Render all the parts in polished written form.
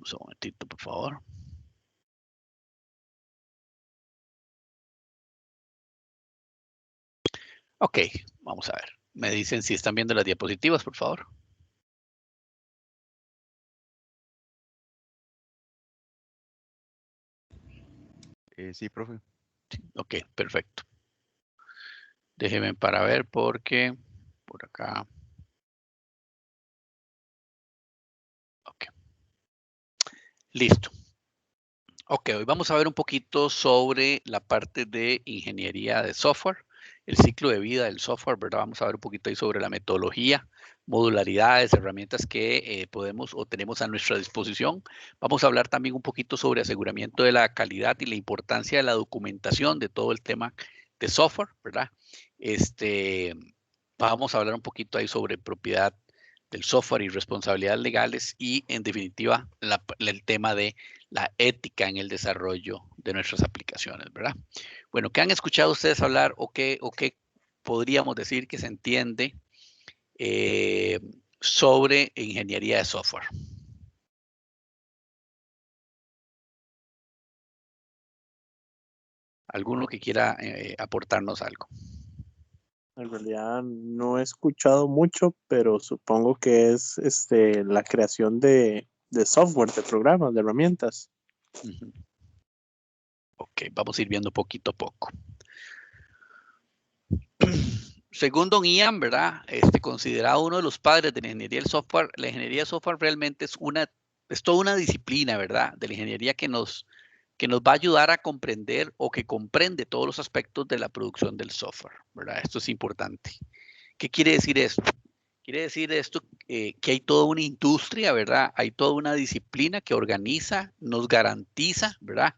Vamos un momentito, por favor. Ok, vamos a ver. Me dicen si están viendo las diapositivas, por favor. Sí, profe. Ok, perfecto. Déjenme para ver porque por acá. Ok. Listo. Ok, hoy vamos a ver un poquito sobre la parte de ingeniería de software, el ciclo de vida del software, ¿verdad? Vamos a ver un poquito ahí sobre la metodología, modularidades, herramientas que podemos o tenemos a nuestra disposición. Vamos a hablar también un poquito sobre aseguramiento de la calidad y la importancia de la documentación de todo el tema de software, ¿verdad? Vamos a hablar un poquito ahí sobre propiedad del software y responsabilidades legales y, en definitiva, el tema de la ética en el desarrollo de nuestras aplicaciones, ¿verdad? Bueno, ¿qué han escuchado ustedes hablar o qué podríamos decir que se entiende eh, sobre ingeniería de software? ¿Alguno que quiera aportarnos algo? En realidad no he escuchado mucho, pero supongo que es la creación de software, de programas, de herramientas. Uh-huh. Ok, vamos a ir viendo poquito a poco. Según Don Ian, ¿verdad? Considerado uno de los padres de la ingeniería del software, la ingeniería de software realmente es toda una disciplina, ¿verdad? De la ingeniería que nos va a ayudar a comprender o que comprende todos los aspectos de la producción del software, ¿verdad? Esto es importante. ¿Qué quiere decir esto? Quiere decir esto que hay toda una industria, ¿verdad? Hay toda una disciplina que organiza, nos garantiza, ¿verdad?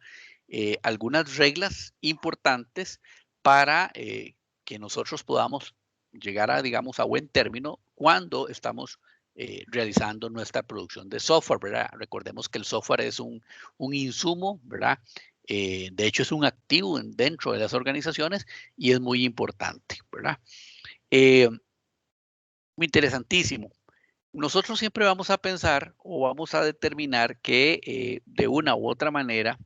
Algunas reglas importantes para que nosotros podamos llegar a, digamos, a buen término cuando estamos realizando nuestra producción de software, ¿verdad? Recordemos que el software es un insumo, ¿verdad? De hecho, es un activo dentro de las organizaciones y es muy importante, ¿verdad? Muy interesantísimo. Nosotros siempre vamos a pensar o vamos a determinar que de una u otra manera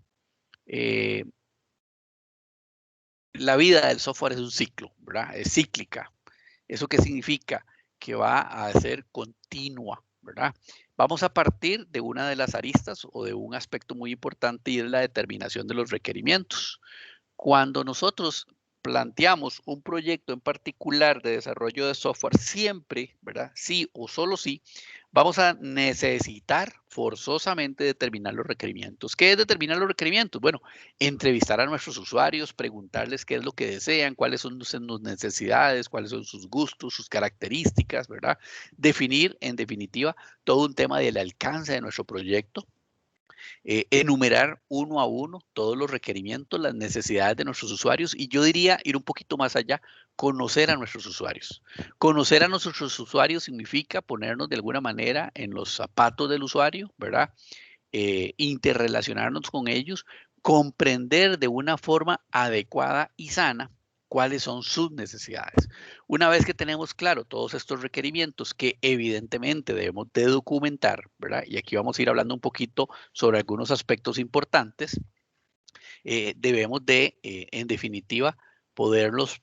eh, la vida del software es un ciclo, ¿verdad? Es cíclica. ¿Eso qué significa? Que va a ser continua, ¿verdad? Vamos a partir de una de las aristas o de un aspecto muy importante y es la determinación de los requerimientos. Cuando nosotros planteamos un proyecto en particular de desarrollo de software, siempre, ¿verdad? Sí o solo sí, vamos a necesitar forzosamente determinar los requerimientos. ¿Qué es determinar los requerimientos? Bueno, entrevistar a nuestros usuarios, preguntarles qué es lo que desean, cuáles son sus necesidades, cuáles son sus gustos, sus características, ¿verdad? Definir, en definitiva, todo un tema del alcance de nuestro proyecto, enumerar uno a uno todos los requerimientos, las necesidades de nuestros usuarios y yo diría ir un poquito más allá, conocer a nuestros usuarios. Conocer a nuestros usuarios significa ponernos de alguna manera en los zapatos del usuario, ¿verdad? Interrelacionarnos con ellos, comprender de una forma adecuada y sana cuáles son sus necesidades. Una vez que tenemos claro todos estos requerimientos que evidentemente debemos de documentar, ¿verdad? Y aquí vamos a ir hablando un poquito sobre algunos aspectos importantes, debemos de, en definitiva, ponernos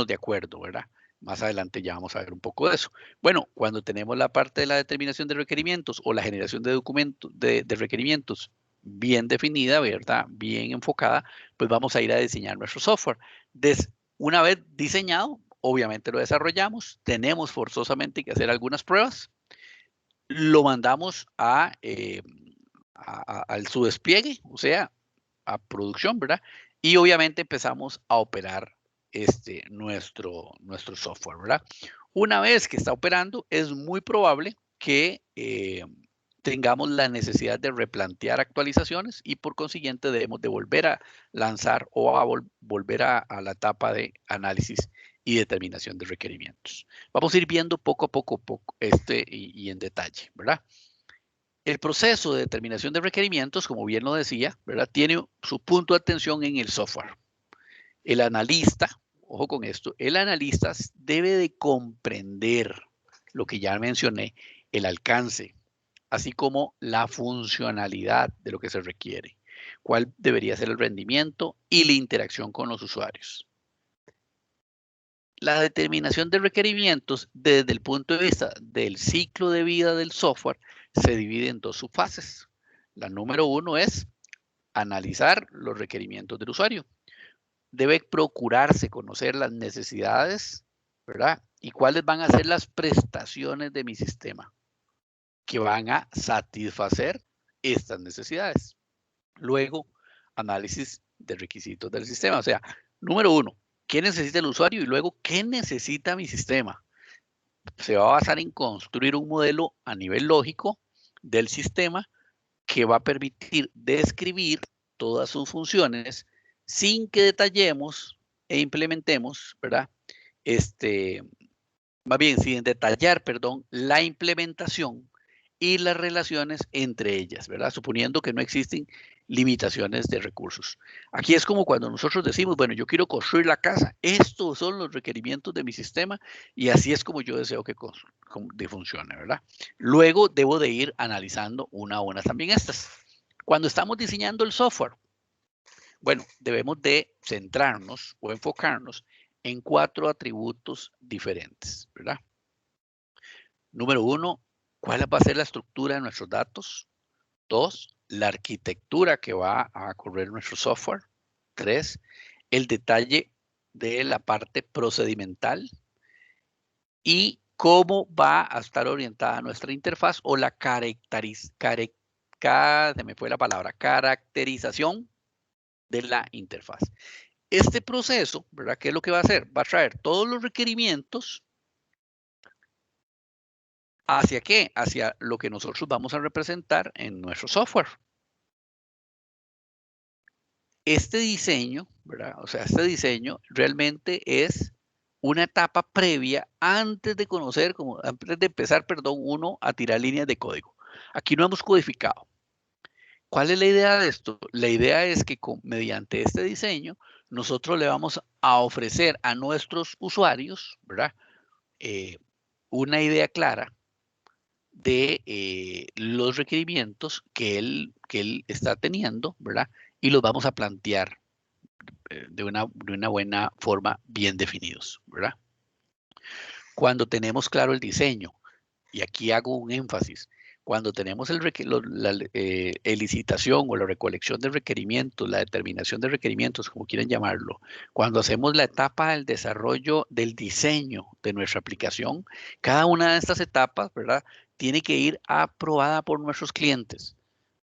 de acuerdo, ¿verdad? Más adelante ya vamos a ver un poco de eso. Bueno, cuando tenemos la parte de la determinación de requerimientos o la generación de documentos, de requerimientos bien definida, ¿verdad? Bien enfocada, pues vamos a ir a diseñar nuestro software. Una vez diseñado, obviamente lo desarrollamos, tenemos forzosamente que hacer algunas pruebas, lo mandamos al su despliegue, o sea, a producción, ¿verdad? Y obviamente empezamos a operar nuestro software, ¿verdad? Una vez que está operando, es muy probable que tengamos la necesidad de replantear actualizaciones y por consiguiente debemos de volver a lanzar o a volver a la etapa de análisis y determinación de requerimientos. Vamos a ir viendo poco a poco, y en detalle, ¿verdad? El proceso de determinación de requerimientos, como bien lo decía, ¿verdad? Tiene su punto de atención en el software. El analista, ojo con esto, el analista debe de comprender lo que ya mencioné, el alcance, así como la funcionalidad de lo que se requiere, cuál debería ser el rendimiento y la interacción con los usuarios. La determinación de requerimientos desde el punto de vista del ciclo de vida del software se divide en dos subfases. La número uno es analizar los requerimientos del usuario. Debe procurarse conocer las necesidades, ¿verdad? Y cuáles van a ser las prestaciones de mi sistema que van a satisfacer estas necesidades. Luego, análisis de requisitos del sistema. O sea, número uno, ¿qué necesita el usuario? Y luego, ¿qué necesita mi sistema? Se va a basar en construir un modelo a nivel lógico del sistema que va a permitir describir todas sus funciones sin que detallemos e implementemos, ¿verdad? Más bien, sin detallar, perdón, la implementación y las relaciones entre ellas, ¿verdad? Suponiendo que no existen limitaciones de recursos. Aquí es como cuando nosotros decimos, bueno, yo quiero construir la casa, estos son los requerimientos de mi sistema y así es como yo deseo que funcione, ¿verdad? Luego debo de ir analizando una a una también estas. Cuando estamos diseñando el software, bueno, debemos de centrarnos o enfocarnos en 4 atributos diferentes, ¿verdad? Número 1, ¿cuál va a ser la estructura de nuestros datos? 2, la arquitectura que va a correr nuestro software. 3, el detalle de la parte procedimental y cómo va a estar orientada nuestra interfaz o la caracterización de la interfaz. Este proceso, ¿verdad? ¿Qué es lo que va a hacer? Va a traer todos los requerimientos. ¿Hacia qué? Hacia lo que nosotros vamos a representar en nuestro software. Este diseño, ¿verdad? O sea, este diseño realmente es una etapa previa antes de conocer, antes de empezar, perdón, uno a tirar líneas de código. Aquí no hemos codificado. ¿Cuál es la idea de esto? La idea es que mediante este diseño, nosotros le vamos a ofrecer a nuestros usuarios, ¿verdad? Una idea clara de los requerimientos que él está teniendo, ¿verdad? Y los vamos a plantear de una buena forma, bien definidos, ¿verdad? Cuando tenemos claro el diseño, y aquí hago un énfasis, cuando tenemos la licitación o la recolección de requerimientos, la determinación de requerimientos, como quieran llamarlo, cuando hacemos la etapa del desarrollo del diseño de nuestra aplicación, cada una de estas etapas, ¿verdad? Tiene que ir aprobada por nuestros clientes.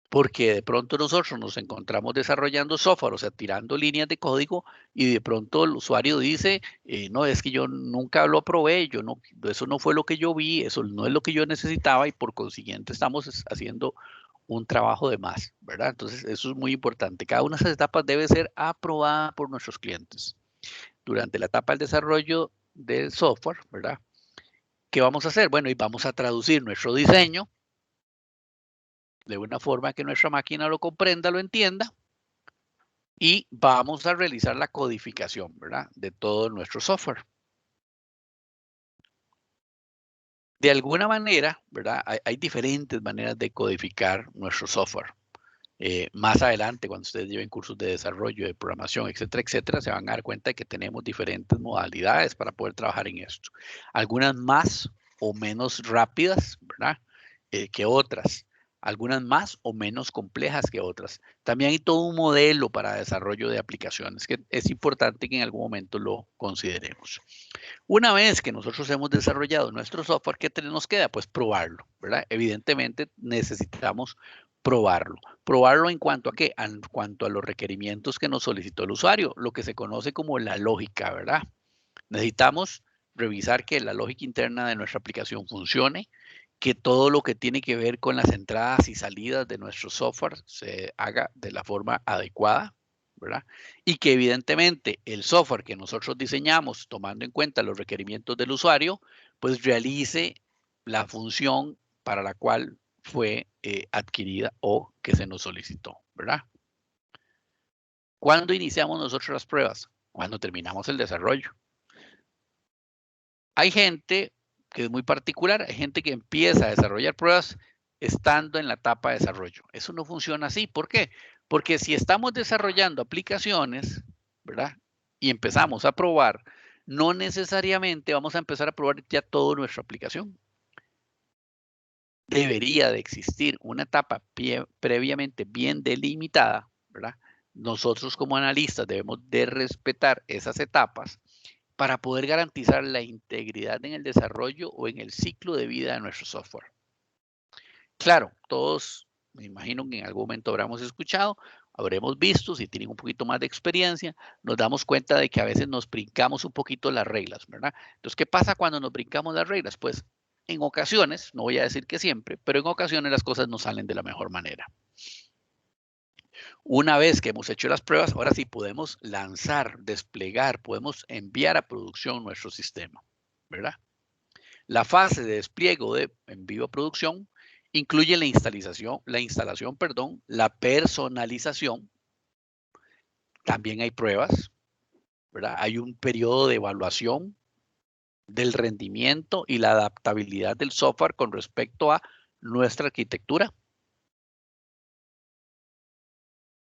Porque de pronto nosotros nos encontramos desarrollando software, o sea, tirando líneas de código y de pronto el usuario dice, no, es que yo nunca lo aprobé, eso no fue lo que yo vi, eso no es lo que yo necesitaba y por consiguiente estamos haciendo un trabajo de más, ¿verdad? Entonces, eso es muy importante. Cada una de esas etapas debe ser aprobada por nuestros clientes. Durante la etapa del desarrollo del software, ¿verdad? ¿Qué vamos a hacer? Bueno, y vamos a traducir nuestro diseño de una forma que nuestra máquina lo comprenda, lo entienda, y vamos a realizar la codificación, ¿verdad? De todo nuestro software. De alguna manera, ¿verdad? Hay diferentes maneras de codificar nuestro software. Más adelante, cuando ustedes lleven cursos de desarrollo, de programación, etcétera, etcétera, se van a dar cuenta de que tenemos diferentes modalidades para poder trabajar en esto. Algunas más o menos rápidas, ¿verdad? Que otras. Algunas más o menos complejas que otras. También hay todo un modelo para desarrollo de aplicaciones que es importante que en algún momento lo consideremos. Una vez que nosotros hemos desarrollado nuestro software, ¿qué nos queda? Pues probarlo, ¿verdad? Evidentemente necesitamos probarlo. ¿Probarlo en cuanto a qué? En cuanto a los requerimientos que nos solicitó el usuario, lo que se conoce como la lógica, ¿verdad? Necesitamos revisar que la lógica interna de nuestra aplicación funcione, que todo lo que tiene que ver con las entradas y salidas de nuestro software se haga de la forma adecuada, ¿verdad? Y que evidentemente el software que nosotros diseñamos, tomando en cuenta los requerimientos del usuario, pues realice la función para la cual fue adquirida o que se nos solicitó, ¿verdad? ¿Cuándo iniciamos nosotros las pruebas? Cuando terminamos el desarrollo. Hay gente que es muy particular, hay gente que empieza a desarrollar pruebas estando en la etapa de desarrollo. Eso no funciona así. ¿Por qué? Porque si estamos desarrollando aplicaciones, ¿verdad? Y empezamos a probar, no necesariamente vamos a empezar a probar ya toda nuestra aplicación. Debería de existir una etapa previamente bien delimitada, ¿verdad? Nosotros como analistas debemos de respetar esas etapas para poder garantizar la integridad en el desarrollo o en el ciclo de vida de nuestro software. Claro, todos, me imagino que en algún momento habremos escuchado, habremos visto, si tienen un poquito más de experiencia, nos damos cuenta de que a veces nos brincamos un poquito las reglas, ¿verdad? Entonces, ¿qué pasa cuando nos brincamos las reglas? Pues en ocasiones, no voy a decir que siempre, pero en ocasiones las cosas no salen de la mejor manera. Una vez que hemos hecho las pruebas, ahora sí podemos lanzar, desplegar, podemos enviar a producción nuestro sistema, ¿verdad? La fase de despliegue de envío a producción incluye la instalación, la personalización. También hay pruebas, ¿verdad? Hay un periodo de evaluación del rendimiento y la adaptabilidad del software con respecto a nuestra arquitectura.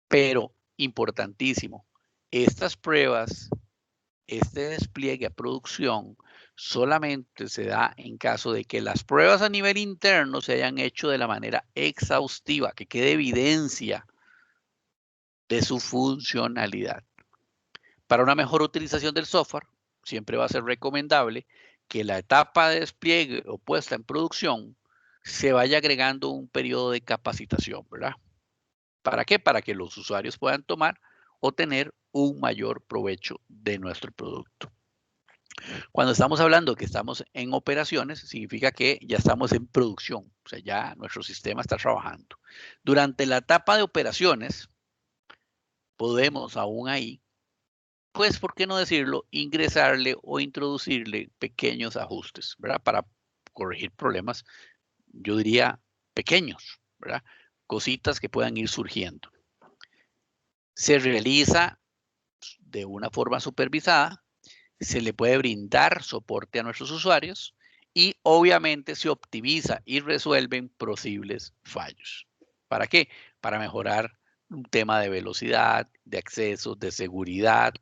Pero, importantísimo, estas pruebas, este despliegue a producción, solamente se da en caso de que las pruebas a nivel interno se hayan hecho de la manera exhaustiva, que quede evidencia de su funcionalidad. Para una mejor utilización del software, siempre va a ser recomendable que la etapa de despliegue o puesta en producción se vaya agregando un periodo de capacitación, ¿verdad? ¿Para qué? Para que los usuarios puedan tomar o tener un mayor provecho de nuestro producto. Cuando estamos hablando que estamos en operaciones, significa que ya estamos en producción, o sea, ya nuestro sistema está trabajando. Durante la etapa de operaciones, podemos aún ahí, pues, ¿por qué no decirlo? Ingresarle o introducirle pequeños ajustes, ¿verdad? Para corregir problemas, yo diría pequeños, ¿verdad? Cositas que puedan ir surgiendo. Se realiza de una forma supervisada, se le puede brindar soporte a nuestros usuarios y obviamente se optimiza y resuelven posibles fallos. ¿Para qué? Para mejorar un tema de velocidad, de acceso, de seguridad,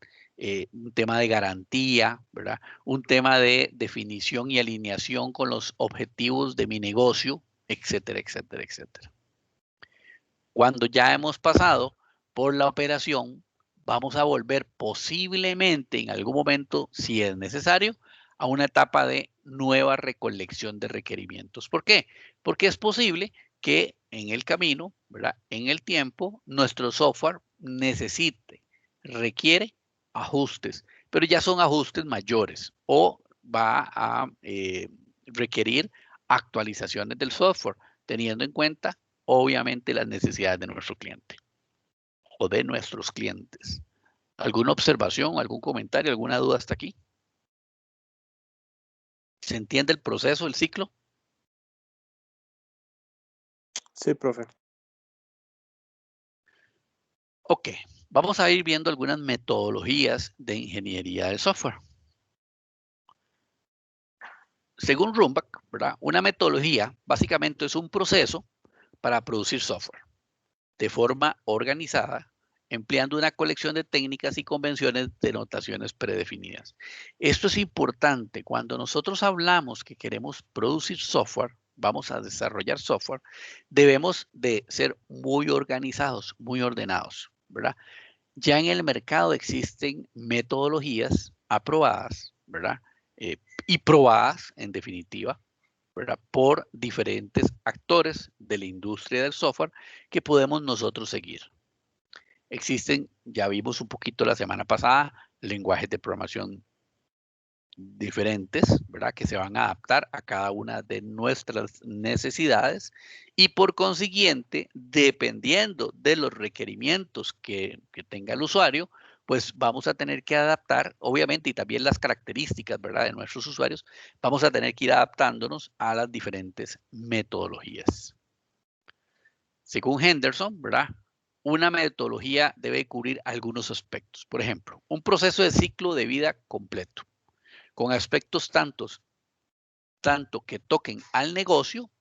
un tema de garantía, ¿verdad? Un tema de definición y alineación con los objetivos de mi negocio, etcétera, etcétera, etcétera. Cuando ya hemos pasado por la operación, vamos a volver posiblemente en algún momento, si es necesario, a una etapa de nueva recolección de requerimientos. ¿Por qué? Porque es posible que en el camino, ¿verdad? En el tiempo, nuestro software requiere ajustes, pero ya son ajustes mayores o va a requerir actualizaciones del software, teniendo en cuenta obviamente las necesidades de nuestro cliente o de nuestros clientes. ¿Alguna observación, algún comentario, alguna duda hasta aquí? ¿Se entiende el proceso, el ciclo? Sí, profe. Ok, vamos a ir viendo algunas metodologías de ingeniería del software. Según Rumbach, ¿verdad? Una metodología básicamente es un proceso para producir software de forma organizada, empleando una colección de técnicas y convenciones de notaciones predefinidas. Esto es importante. Cuando nosotros hablamos que queremos producir software, vamos a desarrollar software, debemos de ser muy organizados, muy ordenados, ¿verdad? Ya en el mercado existen metodologías aprobadas, ¿verdad? Y probadas, en definitiva, ¿verdad? Por diferentes actores de la industria del software que podemos nosotros seguir. Existen, ya vimos un poquito la semana pasada, lenguajes de programación diferentes, ¿verdad? Que se van a adaptar a cada una de nuestras necesidades y por consiguiente, dependiendo de los requerimientos que tenga el usuario, pues vamos a tener que adaptar, obviamente, y también las características, ¿verdad? De nuestros usuarios, vamos a tener que ir adaptándonos a las diferentes metodologías. Según Henderson, ¿verdad? Una metodología debe cubrir algunos aspectos. Por ejemplo, un proceso de ciclo de vida completo, con aspectos tanto que toquen al negocio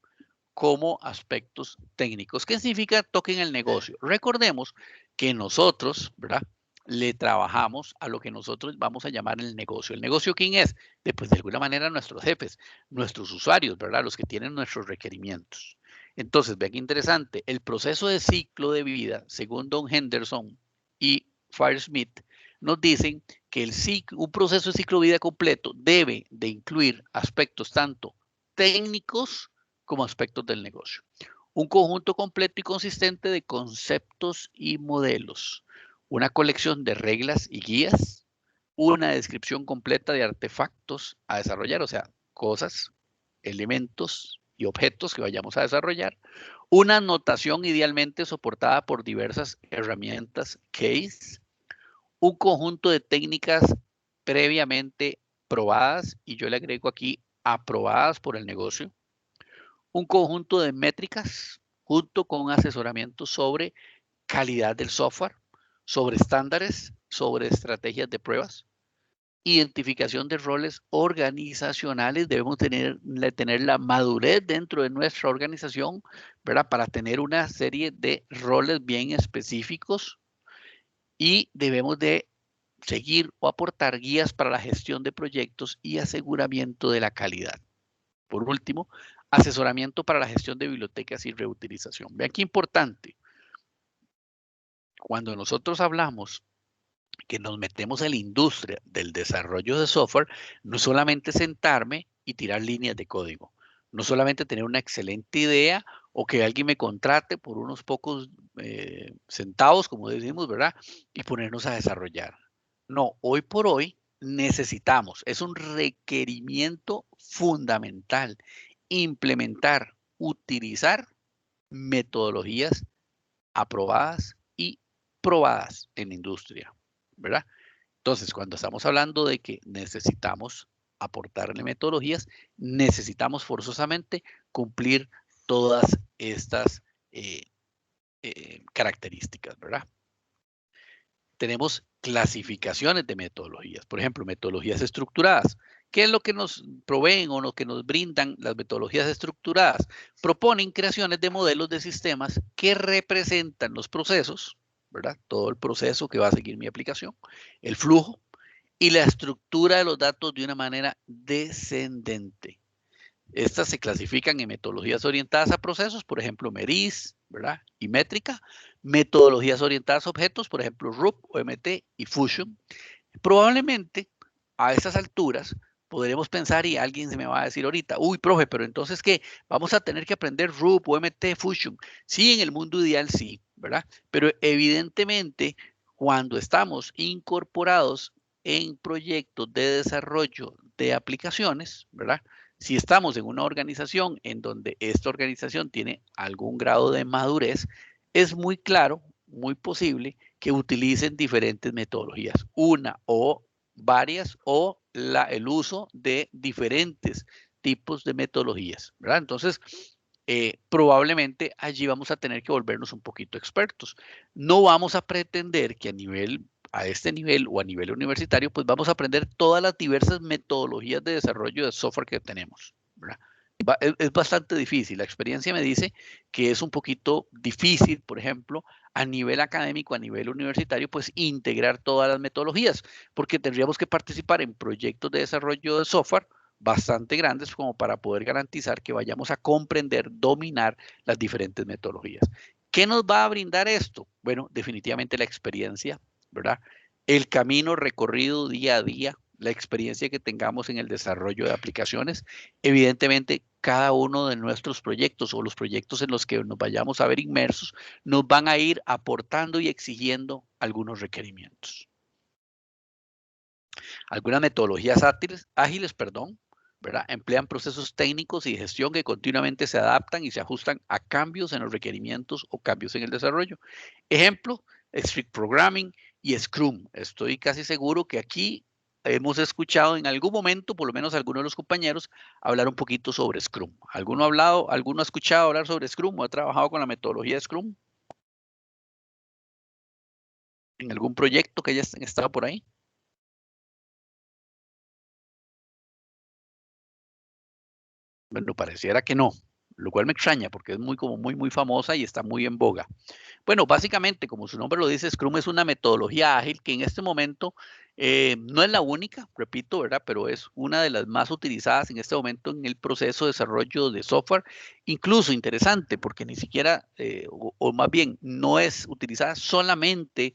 como aspectos técnicos. ¿Qué significa toquen el negocio? Recordemos que nosotros, ¿verdad? Le trabajamos a lo que nosotros vamos a llamar el negocio. ¿El negocio quién es? Pues de alguna manera nuestros jefes, nuestros usuarios, ¿verdad? Los que tienen nuestros requerimientos. Entonces, vean qué interesante. El proceso de ciclo de vida, según Don Henderson y Firesmith, nos dicen que un proceso de ciclo de vida completo debe de incluir aspectos tanto técnicos como aspectos del negocio. Un conjunto completo y consistente de conceptos y modelos. Una colección de reglas y guías. Una descripción completa de artefactos a desarrollar, o sea, cosas, elementos y objetos que vayamos a desarrollar. Una notación idealmente soportada por diversas herramientas case. Un conjunto de técnicas previamente probadas, y yo le agrego aquí aprobadas por el negocio. Un conjunto de métricas junto con un asesoramiento sobre calidad del software, sobre estándares, sobre estrategias de pruebas, identificación de roles organizacionales. Debemos tener la madurez dentro de nuestra organización, ¿verdad? Para tener una serie de roles bien específicos y debemos de seguir o aportar guías para la gestión de proyectos y aseguramiento de la calidad. Por último, asesoramiento para la gestión de bibliotecas y reutilización. Vean qué importante. Cuando nosotros hablamos que nos metemos en la industria del desarrollo de software, no es solamente sentarme y tirar líneas de código. No solamente tener una excelente idea o que alguien me contrate por unos pocos centavos, como decimos, ¿verdad? Y ponernos a desarrollar. No, hoy por hoy necesitamos, es un requerimiento fundamental, implementar, utilizar metodologías aprobadas y probadas en la industria, ¿verdad? Entonces, cuando estamos hablando de que necesitamos aportarle metodologías, necesitamos forzosamente cumplir todas estas características, ¿verdad? Tenemos clasificaciones de metodologías, por ejemplo, metodologías estructuradas. ¿Qué es lo que nos proveen o lo que nos brindan las metodologías estructuradas? Proponen creaciones de modelos de sistemas que representan los procesos, ¿verdad? Todo el proceso que va a seguir mi aplicación, el flujo y la estructura de los datos de una manera descendente. Estas se clasifican en metodologías orientadas a procesos, por ejemplo, MERIS, ¿verdad? Y métrica. Metodologías orientadas a objetos, por ejemplo, RUP, OMT y Fusion. Probablemente a esas alturas podremos pensar y alguien se me va a decir ahorita, uy, profe, pero entonces ¿qué? Vamos a tener que aprender RUP, OMT, Fusion. Sí, en el mundo ideal sí, ¿verdad? Pero evidentemente cuando estamos incorporados en proyectos de desarrollo de aplicaciones, ¿verdad? Si estamos en una organización en donde esta organización tiene algún grado de madurez, es muy claro, muy posible que utilicen diferentes metodologías, una o varias o el uso de diferentes tipos de metodologías, ¿verdad? Entonces, probablemente allí vamos a tener que volvernos un poquito expertos. No vamos a pretender que a este nivel o a nivel universitario, pues vamos a aprender todas las diversas metodologías de desarrollo de software que tenemos, ¿verdad? Es bastante difícil. La experiencia me dice que es un poquito difícil, por ejemplo, a nivel académico, a nivel universitario, pues integrar todas las metodologías, porque tendríamos que participar en proyectos de desarrollo de software bastante grandes como para poder garantizar que vayamos a comprender, dominar las diferentes metodologías. ¿Qué nos va a brindar esto? Bueno, definitivamente la experiencia, ¿verdad? El camino recorrido día a día, la experiencia que tengamos en el desarrollo de aplicaciones. Evidentemente, cada uno de nuestros proyectos o los proyectos en los que nos vayamos a ver inmersos nos van a ir aportando y exigiendo algunos requerimientos. Algunas metodologías ágiles, ¿verdad? Emplean procesos técnicos y de gestión que continuamente se adaptan y se ajustan a cambios en los requerimientos o cambios en el desarrollo. Ejemplo, Strict Programming y Scrum. Estoy casi seguro que aquí hemos escuchado en algún momento, por lo menos algunos de los compañeros, hablar un poquito sobre Scrum. ¿Alguno ha escuchado hablar sobre Scrum o ha trabajado con la metodología Scrum? ¿En algún proyecto que haya estado por ahí? Bueno, pareciera que no. lo cual me extraña porque es muy famosa y está muy en boga. Bueno, básicamente, como su nombre lo dice, Scrum es una metodología ágil que en este momento no es la única, repito, ¿verdad? Pero es una de las más utilizadas en este momento en el proceso de desarrollo de software. Incluso interesante, porque ni siquiera, o más bien, no es utilizada solamente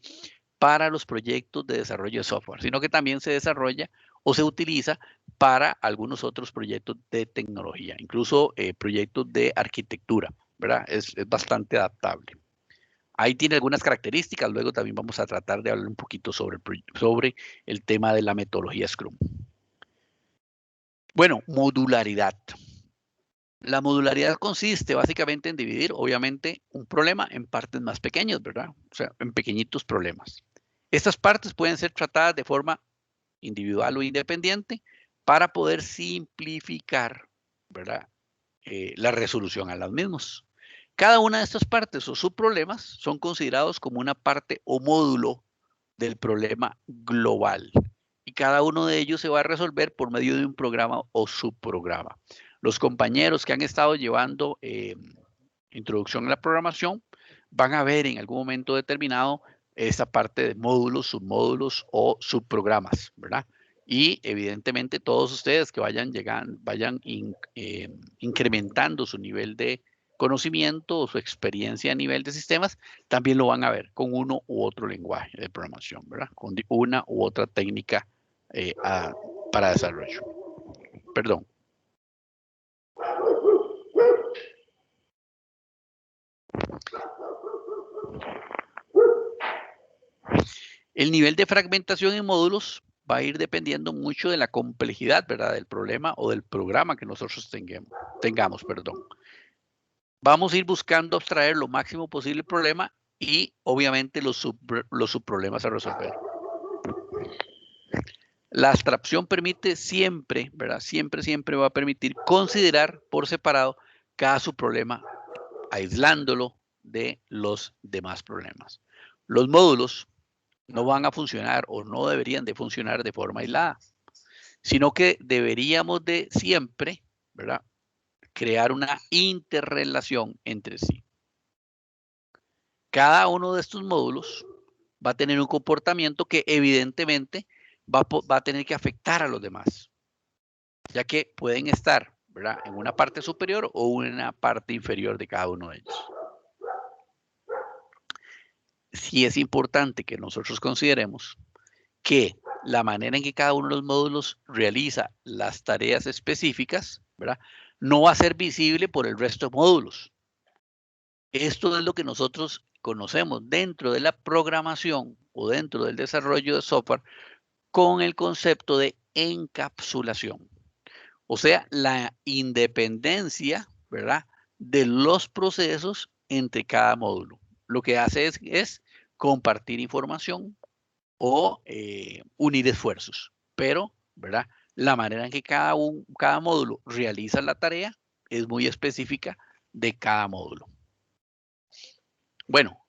para los proyectos de desarrollo de software, sino que también se desarrolla o se utiliza para algunos otros proyectos de tecnología, incluso proyectos de arquitectura, ¿verdad? Es bastante adaptable. Ahí tiene algunas características, luego también vamos a tratar de hablar un poquito sobre el tema de la metodología Scrum. Bueno, modularidad. La modularidad consiste básicamente en dividir, obviamente, un problema en partes más pequeñas, ¿verdad? O sea, en pequeñitos problemas. Estas partes pueden ser tratadas de forma individual o independiente para poder simplificar, ¿verdad? La resolución a las mismas. Cada una de estas partes o subproblemas son considerados como una parte o módulo del problema global. Y cada uno de ellos se va a resolver por medio de un programa o subprograma. Los compañeros que han estado llevando introducción a la programación van a ver en algún momento determinado esta parte de módulos, submódulos o subprogramas, ¿verdad? Y evidentemente todos ustedes que vayan incrementando su nivel de conocimiento o su experiencia a nivel de sistemas, también lo van a ver con uno u otro lenguaje de programación, ¿verdad? Con una u otra técnica para desarrollo. Perdón. El nivel de fragmentación en módulos va a ir dependiendo mucho de la complejidad, ¿verdad? Del problema o del programa que nosotros tengamos, perdón. Vamos a ir buscando abstraer lo máximo posible el problema y obviamente los subproblemas a resolver. La abstracción permite siempre, ¿verdad? Siempre va a permitir considerar por separado cada subproblema, aislándolo de los demás problemas. Los módulos no van a funcionar o no deberían de funcionar de forma aislada, sino que deberíamos de siempre, ¿verdad?, crear una interrelación entre sí. Cada uno de estos módulos va a tener un comportamiento que evidentemente va a tener que afectar a los demás, ya que pueden estar, ¿verdad?, en una parte superior o en una parte inferior de cada uno de ellos. Sí es importante que nosotros consideremos que la manera en que cada uno de los módulos realiza las tareas específicas, ¿verdad?, no va a ser visible por el resto de módulos. Esto es lo que nosotros conocemos dentro de la programación o dentro del desarrollo de software con el concepto de encapsulación. O sea, la independencia, ¿verdad?, de los procesos entre cada módulo. Lo que hace es compartir información o unir esfuerzos. Pero, ¿verdad?, la manera en que cada módulo realiza la tarea es muy específica de cada módulo. Bueno,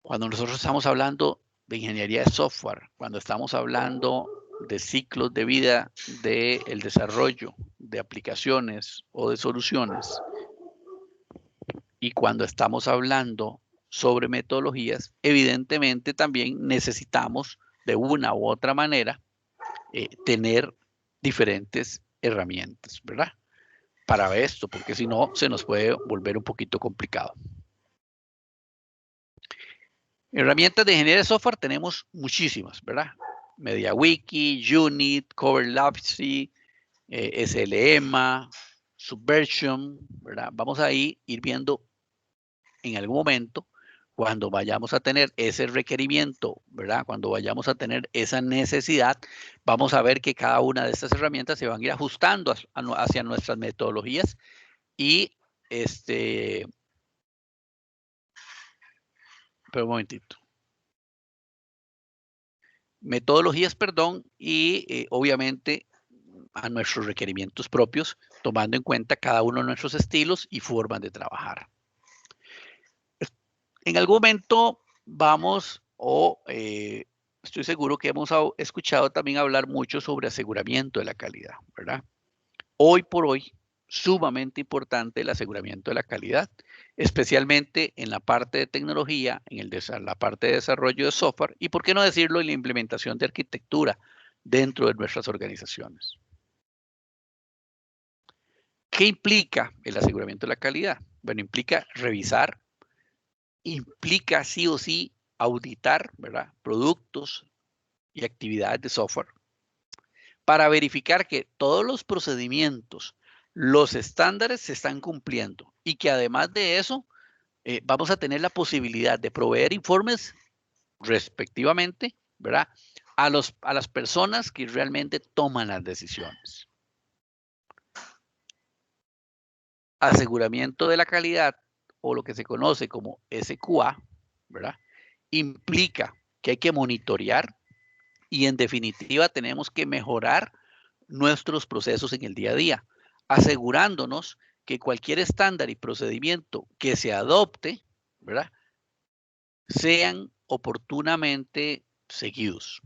cuando nosotros estamos hablando de ingeniería de software, cuando estamos hablando de ciclos de vida del desarrollo de aplicaciones o de soluciones, y cuando estamos hablando sobre metodologías, evidentemente también necesitamos de una u otra manera tener diferentes herramientas, ¿verdad?, para esto, porque si no, se nos puede volver un poquito complicado. Herramientas de ingeniería de software tenemos muchísimas, ¿verdad? MediaWiki, Unit, CoverLabs, SLM, Subversion, ¿verdad? Vamos a ir viendo en algún momento cuando vayamos a tener ese requerimiento, ¿verdad? Cuando vayamos a tener esa necesidad, vamos a ver que cada una de estas herramientas se van a ir ajustando hacia nuestras metodologías y pero un momentito. Metodologías, perdón, y obviamente a nuestros requerimientos propios, tomando en cuenta cada uno de nuestros estilos y formas de trabajar. En algún momento vamos, estoy seguro que hemos escuchado también hablar mucho sobre aseguramiento de la calidad, ¿verdad? Hoy por hoy, sumamente importante el aseguramiento de la calidad, especialmente en la parte de tecnología, en la parte de desarrollo de software y, por qué no decirlo, en la implementación de arquitectura dentro de nuestras organizaciones. ¿Qué implica el aseguramiento de la calidad? Bueno, implica revisar, implica sí o sí auditar, ¿verdad?, productos y actividades de software para verificar que todos los procedimientos, los estándares se están cumpliendo y que además de eso vamos a tener la posibilidad de proveer informes respectivamente, ¿verdad?, a las personas que realmente toman las decisiones. Aseguramiento de la calidad, o lo que se conoce como SQA, ¿verdad?, implica que hay que monitorear y en definitiva tenemos que mejorar nuestros procesos en el día a día, asegurándonos que cualquier estándar y procedimiento que se adopte, ¿verdad?, sean oportunamente seguidos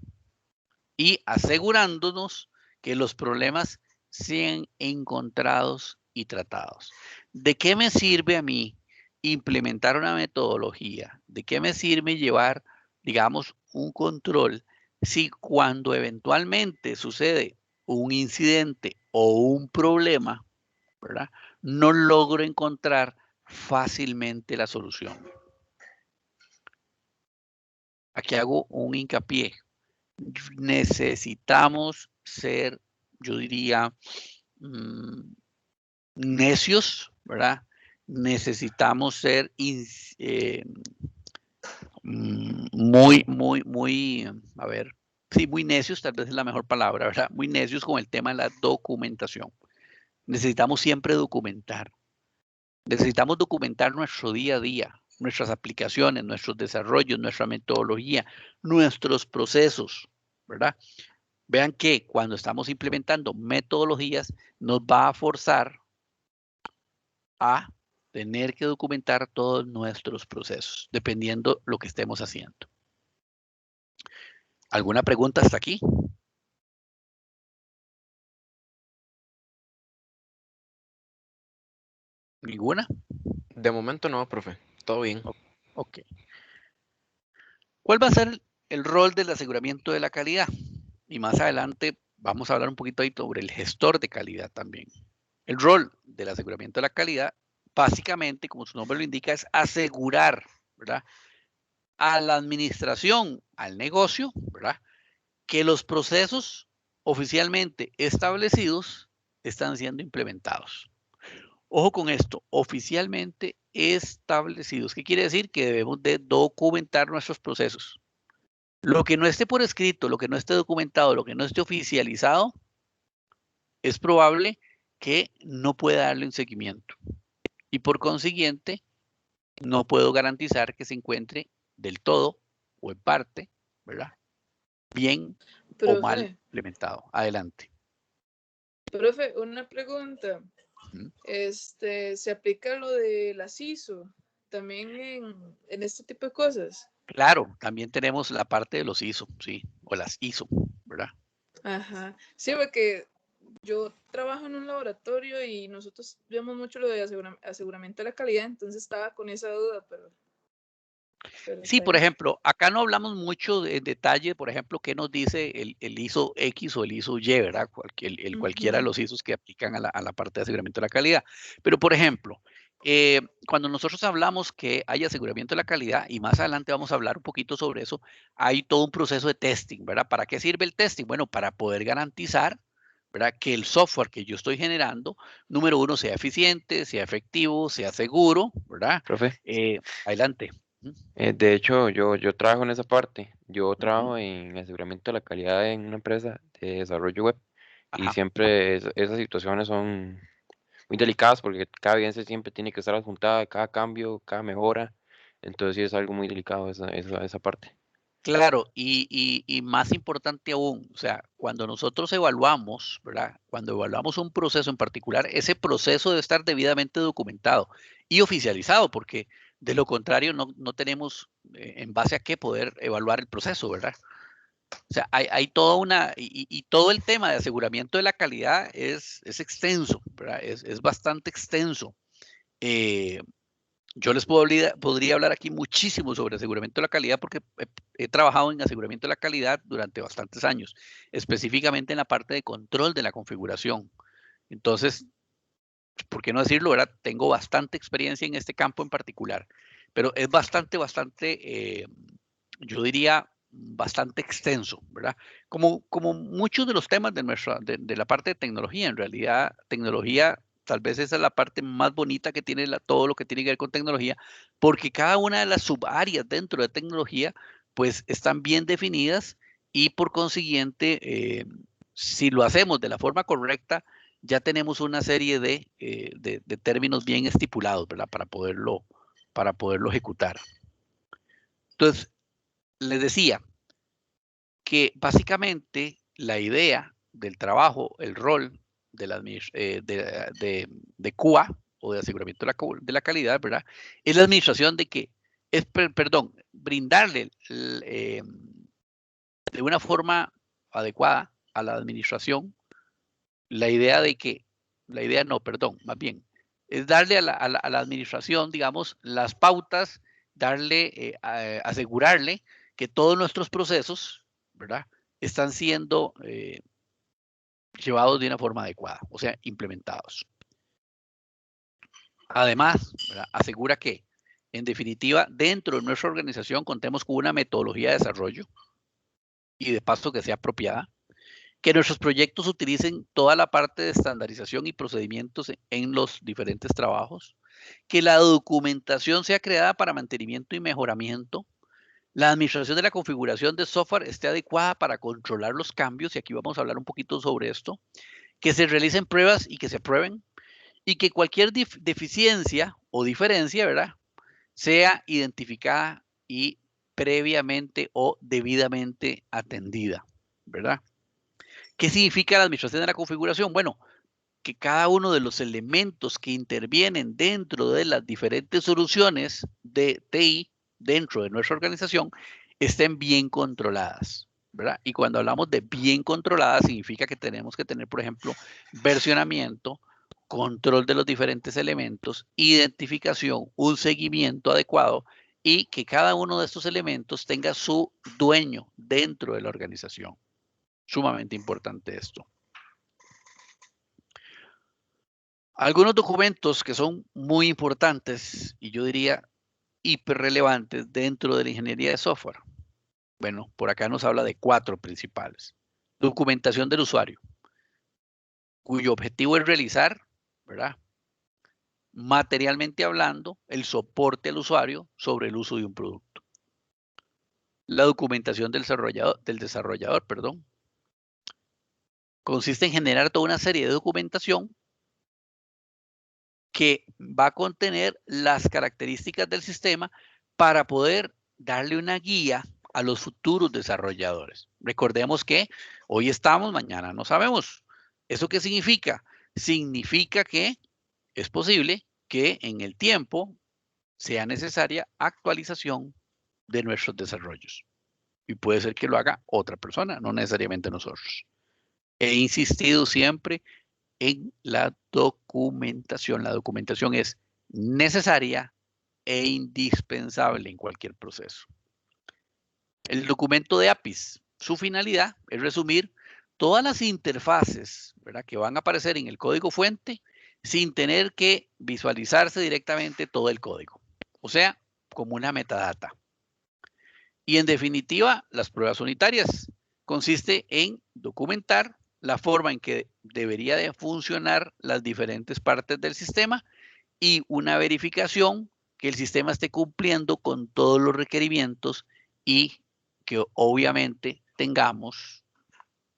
y asegurándonos que los problemas sean encontrados y tratados. ¿De qué me sirve a mí implementar una metodología? ¿De qué me sirve llevar, digamos, un control si cuando eventualmente sucede un incidente o un problema, ¿verdad?, no logro encontrar fácilmente la solución? Aquí hago un hincapié. Necesitamos ser, yo diría, necios, ¿verdad? Necesitamos ser muy, a ver, sí, muy necios, tal vez es la mejor palabra, ¿verdad? Muy necios con el tema de la documentación. Necesitamos siempre documentar. Necesitamos documentar nuestro día a día, nuestras aplicaciones, nuestros desarrollos, nuestra metodología, nuestros procesos, ¿verdad? Vean que cuando estamos implementando metodologías, nos va a forzar a tener que documentar todos nuestros procesos, dependiendo lo que estemos haciendo. ¿Alguna pregunta hasta aquí? ¿Ninguna? De momento no, profe. Todo bien. Ok. ¿Cuál va a ser el rol del aseguramiento de la calidad? Y más adelante vamos a hablar un poquito ahí sobre el gestor de calidad también. El rol del aseguramiento de la calidad, básicamente, como su nombre lo indica, es asegurar, ¿verdad?, a la administración, al negocio, ¿verdad?, que los procesos oficialmente establecidos están siendo implementados. Ojo con esto, oficialmente establecidos. ¿Qué quiere decir? Que debemos de documentar nuestros procesos. Lo que no esté por escrito, lo que no esté documentado, lo que no esté oficializado, es probable que no pueda darle un seguimiento. Y por consiguiente, no puedo garantizar que se encuentre del todo o en parte, ¿verdad?, bien o mal Profe, implementado. Adelante. profe, una pregunta. ¿Se aplica lo de las ISO también en este tipo de cosas? Claro, también tenemos la parte de los ISO, sí, o las ISO, ¿verdad? Ajá. Sí, porque yo trabajo en un laboratorio y nosotros vemos mucho lo de aseguramiento de la calidad, entonces estaba con esa duda, pero Sí, está por bien. ejemplo, acá no hablamos mucho en detalle, por ejemplo, qué nos dice el ISO X o el ISO Y, ¿verdad? Cualquiera de Ujú. los ISOs que aplican a la parte de aseguramiento de la calidad. Pero, por ejemplo, cuando nosotros hablamos que hay aseguramiento de la calidad, y más adelante vamos a hablar un poquito sobre eso, hay todo un proceso de testing, ¿verdad? ¿Para qué sirve el testing? Bueno, para poder garantizar, ¿verdad?, que el software que yo estoy generando, número uno, sea eficiente, sea efectivo, sea seguro, ¿verdad? Profe, Adelante. de hecho, yo trabajo en esa parte. Yo Ujú. trabajo en aseguramiento de la calidad en una empresa de desarrollo web y Ajá. siempre esas situaciones son muy delicadas porque cada evidencia siempre tiene que estar adjuntada, cada cambio, cada mejora. Entonces sí es algo muy delicado esa parte. Claro, y más importante aún, o sea, cuando nosotros evaluamos, ¿verdad? Cuando evaluamos un proceso en particular, ese proceso debe estar debidamente documentado y oficializado, porque de lo contrario no tenemos en base a qué poder evaluar el proceso, ¿verdad? O sea, hay toda una, y todo el tema de aseguramiento de la calidad es extenso, ¿verdad? Es bastante extenso. Yo les podría hablar aquí muchísimo sobre aseguramiento de la calidad porque he trabajado en aseguramiento de la calidad durante bastantes años, específicamente en la parte de control de la configuración. Entonces, ¿por qué no decirlo, verdad? Tengo bastante experiencia en este campo en particular, pero es bastante, yo diría, bastante extenso, ¿verdad? Como muchos de los temas de la parte de tecnología, en realidad, tecnología, tal vez esa es la parte más bonita que tiene todo lo que tiene que ver con tecnología, porque cada una de las subáreas dentro de tecnología, pues están bien definidas y por consiguiente, si lo hacemos de la forma correcta, ya tenemos una serie de términos bien estipulados, ¿verdad? Para poderlo ejecutar. Entonces, les decía que básicamente la idea del trabajo, el rol de QA o de aseguramiento de la calidad, ¿verdad? Es la administración perdón, brindarle de una forma adecuada a la administración la idea más bien, es darle a la administración, digamos, las pautas, asegurarle que todos nuestros procesos, ¿verdad? Están siendo llevados de una forma adecuada, o sea, implementados. Además, ¿verdad? Asegura que, en definitiva, dentro de nuestra organización contemos con una metodología de desarrollo y de paso que sea apropiada, que nuestros proyectos utilicen toda la parte de estandarización y procedimientos en los diferentes trabajos, que la documentación sea creada para mantenimiento y mejoramiento, la administración de la configuración de software esté adecuada para controlar los cambios, y aquí vamos a hablar un poquito sobre esto, que se realicen pruebas y que se aprueben, y que cualquier deficiencia o diferencia, ¿verdad?, sea identificada y previamente o debidamente atendida, ¿verdad? ¿Qué significa la administración de la configuración? Bueno, que cada uno de los elementos que intervienen dentro de las diferentes soluciones de TI dentro de nuestra organización estén bien controladas, ¿verdad? Y cuando hablamos de bien controladas, significa que tenemos que tener, por ejemplo, versionamiento, control de los diferentes elementos, identificación, un seguimiento adecuado y que cada uno de estos elementos tenga su dueño dentro de la organización. Sumamente importante esto. Algunos documentos que son muy importantes y yo diría hiperrelevantes dentro de la ingeniería de software. Bueno, por acá nos habla de 4 principales. Documentación del usuario, cuyo objetivo es realizar, ¿verdad?, materialmente hablando, el soporte al usuario sobre el uso de un producto. La documentación del desarrollador, consiste en generar toda una serie de documentación que va a contener las características del sistema para poder darle una guía a los futuros desarrolladores. Recordemos que hoy estamos, mañana no sabemos. ¿Eso qué significa? Significa que es posible que en el tiempo sea necesaria actualización de nuestros desarrollos. Y puede ser que lo haga otra persona, no necesariamente nosotros. He insistido siempre en la documentación. La documentación es necesaria e indispensable en cualquier proceso. El documento de APIs, su finalidad es resumir todas las interfaces, ¿verdad?, que van a aparecer en el código fuente sin tener que visualizarse directamente todo el código. O sea, como una metadata. Y en definitiva, las pruebas unitarias consiste en documentar la forma en que debería de funcionar las diferentes partes del sistema y una verificación que el sistema esté cumpliendo con todos los requerimientos y que obviamente tengamos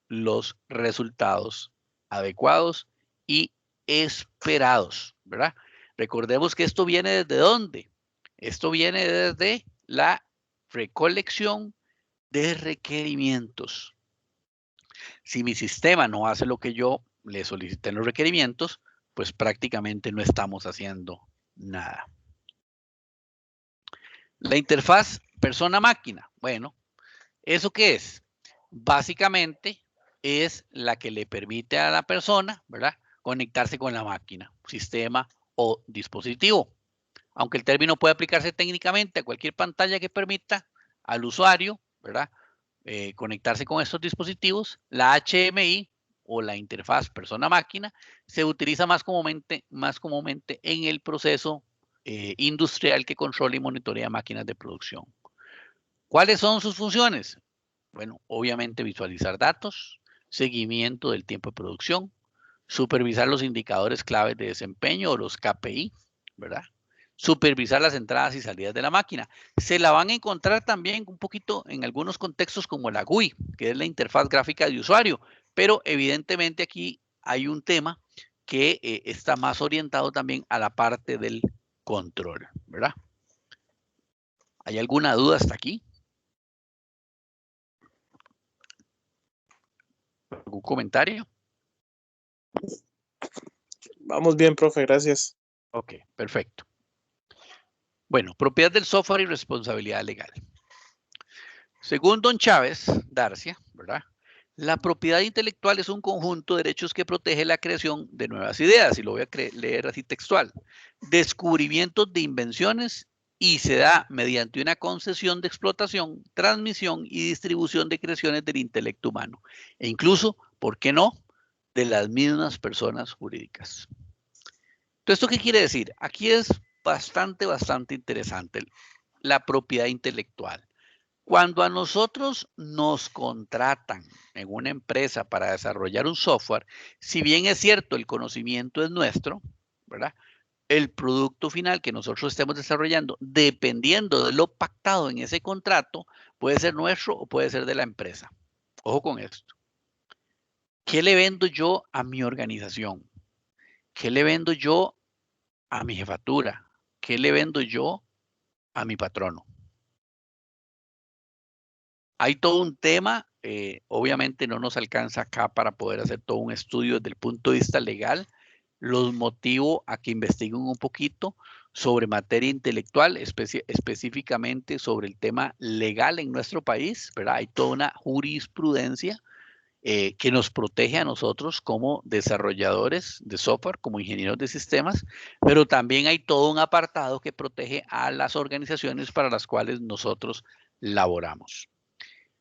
los resultados adecuados y esperados, ¿verdad? Recordemos que esto viene ¿desde dónde? Esto viene desde la recolección de requerimientos. Si mi sistema no hace lo que yo le solicité en los requerimientos, pues prácticamente no estamos haciendo nada. La interfaz persona-máquina. Bueno, ¿eso qué es? básicamente es la que le permite a la persona, ¿verdad?, conectarse con la máquina, sistema o dispositivo. Aunque el término puede aplicarse técnicamente a cualquier pantalla que permita al usuario, ¿verdad?, conectarse con estos dispositivos, la HMI o la interfaz persona-máquina se utiliza más comúnmente en el proceso industrial que controla y monitorea máquinas de producción. ¿Cuáles son sus funciones? Bueno, obviamente visualizar datos, seguimiento del tiempo de producción, supervisar los indicadores claves de desempeño o los KPI, ¿verdad? Supervisar las entradas y salidas de la máquina. Se la van a encontrar también un poquito en algunos contextos como la GUI, que es la interfaz gráfica de usuario, pero evidentemente aquí hay un tema que está más orientado también a la parte del control, ¿verdad? ¿Hay alguna duda hasta aquí? ¿Algún comentario? Vamos bien, profe, gracias. Ok, perfecto. Bueno, propiedad del software y responsabilidad legal. Según don Chávez Darcia, ¿verdad?, la propiedad intelectual es un conjunto de derechos que protege la creación de nuevas ideas, y lo voy a leer así textual, descubrimientos de invenciones, y se da mediante una concesión de explotación, transmisión y distribución de creaciones del intelecto humano, e incluso, ¿por qué no?, de las mismas personas jurídicas. Entonces, ¿esto qué quiere decir? Aquí es bastante interesante la propiedad intelectual. Cuando a nosotros nos contratan en una empresa para desarrollar un software, si bien es cierto, el conocimiento es nuestro, ¿verdad?, el producto final que nosotros estemos desarrollando, dependiendo de lo pactado en ese contrato, puede ser nuestro o puede ser de la empresa. Ojo con esto. ¿Qué le vendo yo a mi organización? ¿Qué le vendo yo a mi jefatura? ¿Qué le vendo yo a mi patrono? Hay todo un tema, obviamente no nos alcanza acá para poder hacer todo un estudio desde el punto de vista legal. Los motivo a que investiguen un poquito sobre materia intelectual, específicamente sobre el tema legal en nuestro país, ¿verdad? Hay toda una jurisprudencia que nos protege a nosotros como desarrolladores de software, como ingenieros de sistemas, pero también hay todo un apartado que protege a las organizaciones para las cuales nosotros laboramos.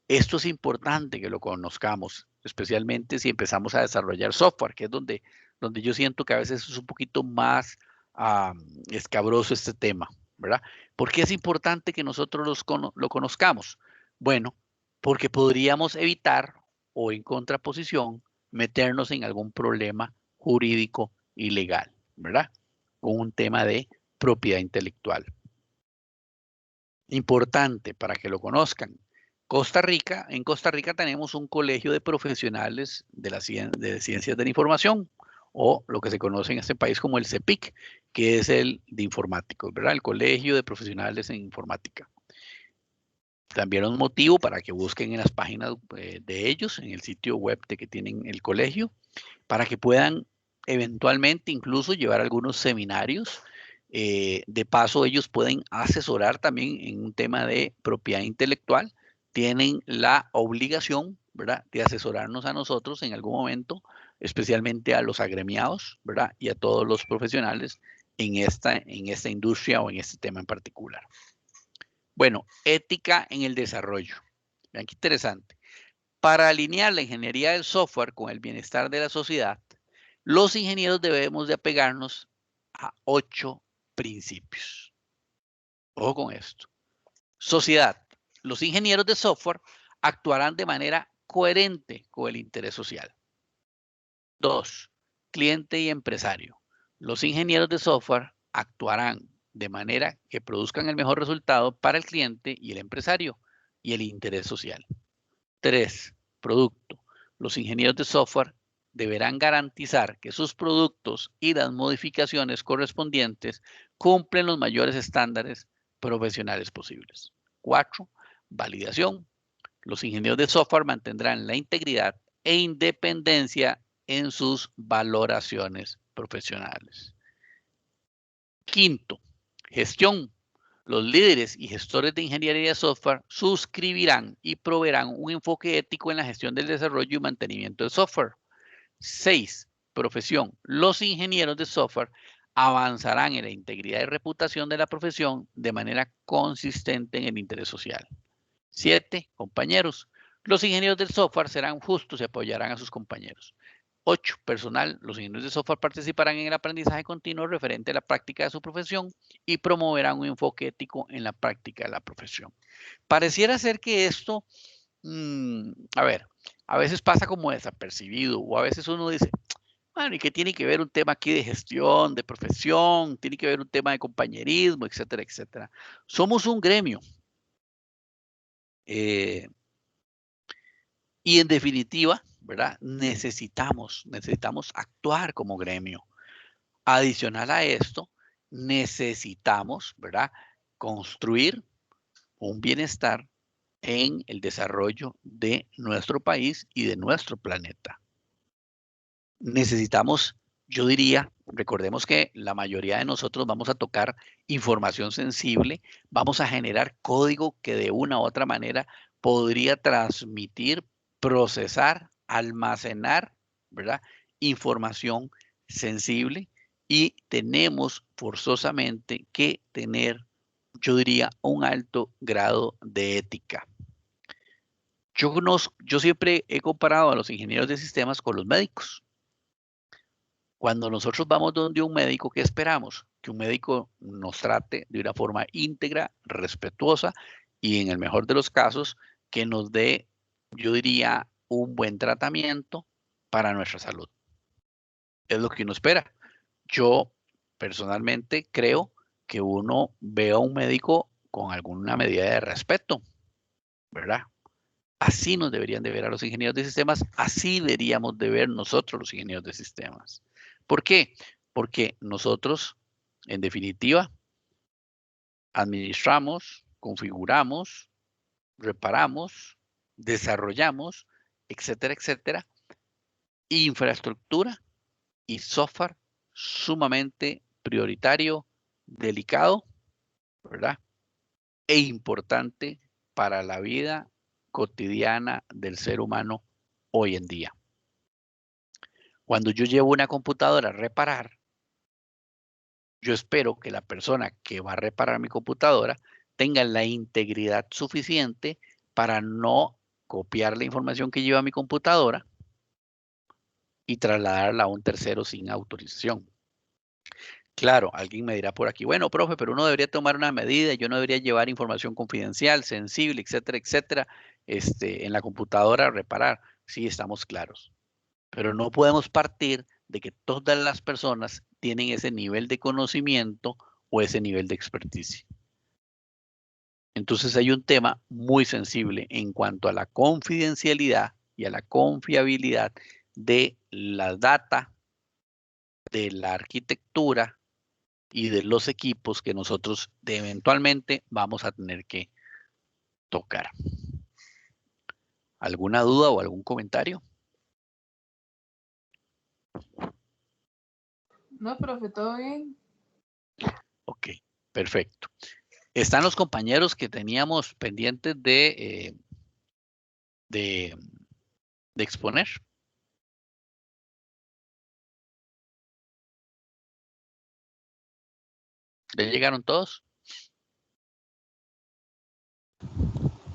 Esto es importante que lo conozcamos, especialmente si empezamos a desarrollar software, que es donde yo siento que a veces es un poquito más escabroso este tema, ¿verdad? ¿Por qué es importante que nosotros lo conozcamos? Bueno, porque podríamos evitar o en contraposición meternos en algún problema jurídico y legal, ¿verdad?, con un tema de propiedad intelectual. Importante para que lo conozcan. En Costa Rica tenemos un colegio de profesionales de ciencias de la información, o lo que se conoce en este país como el CEPIC, que es el de informáticos, ¿verdad? El Colegio de Profesionales en Informática. También un motivo para que busquen en las páginas de ellos, en el sitio web de que tienen el colegio, para que puedan eventualmente incluso llevar algunos seminarios. De paso, ellos pueden asesorar también en un tema de propiedad intelectual. Tienen la obligación, ¿verdad?, de asesorarnos a nosotros en algún momento, especialmente a los agremiados, ¿verdad?, y a todos los profesionales en esta industria o en este tema en particular. Bueno, ética en el desarrollo. Vean qué interesante. Para alinear la ingeniería del software con el bienestar de la sociedad, los ingenieros debemos de apegarnos a 8 principios. Ojo con esto. Sociedad. Los ingenieros de software actuarán de manera coherente con el interés social. 2. Cliente y empresario. Los ingenieros de software actuarán de manera que produzcan el mejor resultado para el cliente y el empresario y el interés social. 3. Producto. Los ingenieros de software deberán garantizar que sus productos y las modificaciones correspondientes cumplen los mayores estándares profesionales posibles. 4. Validación. Los ingenieros de software mantendrán la integridad e independencia en sus valoraciones profesionales. 5. Gestión. Los líderes y gestores de ingeniería de software suscribirán y proveerán un enfoque ético en la gestión del desarrollo y mantenimiento del software. 6. Profesión. Los ingenieros de software avanzarán en la integridad y reputación de la profesión de manera consistente en el interés social. 7. Compañeros. Los ingenieros del software serán justos y apoyarán a sus compañeros. 8. Personal. Los ingenieros de software participarán en el aprendizaje continuo referente a la práctica de su profesión y promoverán un enfoque ético en la práctica de la profesión. Pareciera ser que esto, a veces pasa como desapercibido o a veces uno dice, bueno, ¿y qué tiene que ver un tema aquí de gestión, de profesión? Tiene que ver un tema de compañerismo, etcétera, etcétera. Somos un gremio. Y en definitiva, ¿verdad? Necesitamos actuar como gremio. Adicional a esto, necesitamos, ¿verdad? Construir un bienestar en el desarrollo de nuestro país y de nuestro planeta. Necesitamos, yo diría, recordemos que la mayoría de nosotros vamos a tocar información sensible, vamos a generar código que de una u otra manera podría transmitir, procesar, almacenar, ¿verdad? Información sensible y tenemos forzosamente que tener, yo diría, un alto grado de ética. Yo siempre he comparado a los ingenieros de sistemas con los médicos. Cuando nosotros vamos donde un médico, ¿qué esperamos? Que un médico nos trate de una forma íntegra, respetuosa y en el mejor de los casos, que nos dé, yo diría, un buen tratamiento para nuestra salud. Es lo que uno espera. Yo personalmente creo que uno ve a un médico con alguna medida de respeto, ¿verdad? Así nos deberían de ver a los ingenieros de sistemas, así deberíamos de ver nosotros los ingenieros de sistemas. ¿Por qué? Porque nosotros, en definitiva, administramos, configuramos, reparamos, desarrollamos, etcétera, etcétera, infraestructura y software sumamente prioritario, delicado, ¿verdad? E importante para la vida cotidiana del ser humano hoy en día. Cuando yo llevo una computadora a reparar, yo espero que la persona que va a reparar mi computadora tenga la integridad suficiente para no copiar la información que lleva mi computadora y trasladarla a un tercero sin autorización. Claro, alguien me dirá por aquí, bueno, profe, pero uno debería tomar una medida, yo no debería llevar información confidencial, sensible, etcétera, etcétera, en la computadora a reparar. Sí, estamos claros. Pero no podemos partir de que todas las personas tienen ese nivel de conocimiento o ese nivel de experticia. Entonces hay un tema muy sensible en cuanto a la confidencialidad y a la confiabilidad de la data, de la arquitectura y de los equipos que nosotros eventualmente vamos a tener que tocar. ¿Alguna duda o algún comentario? No, profe, todo bien. Ok, perfecto. Están los compañeros que teníamos pendientes de exponer. ¿Ya llegaron todos?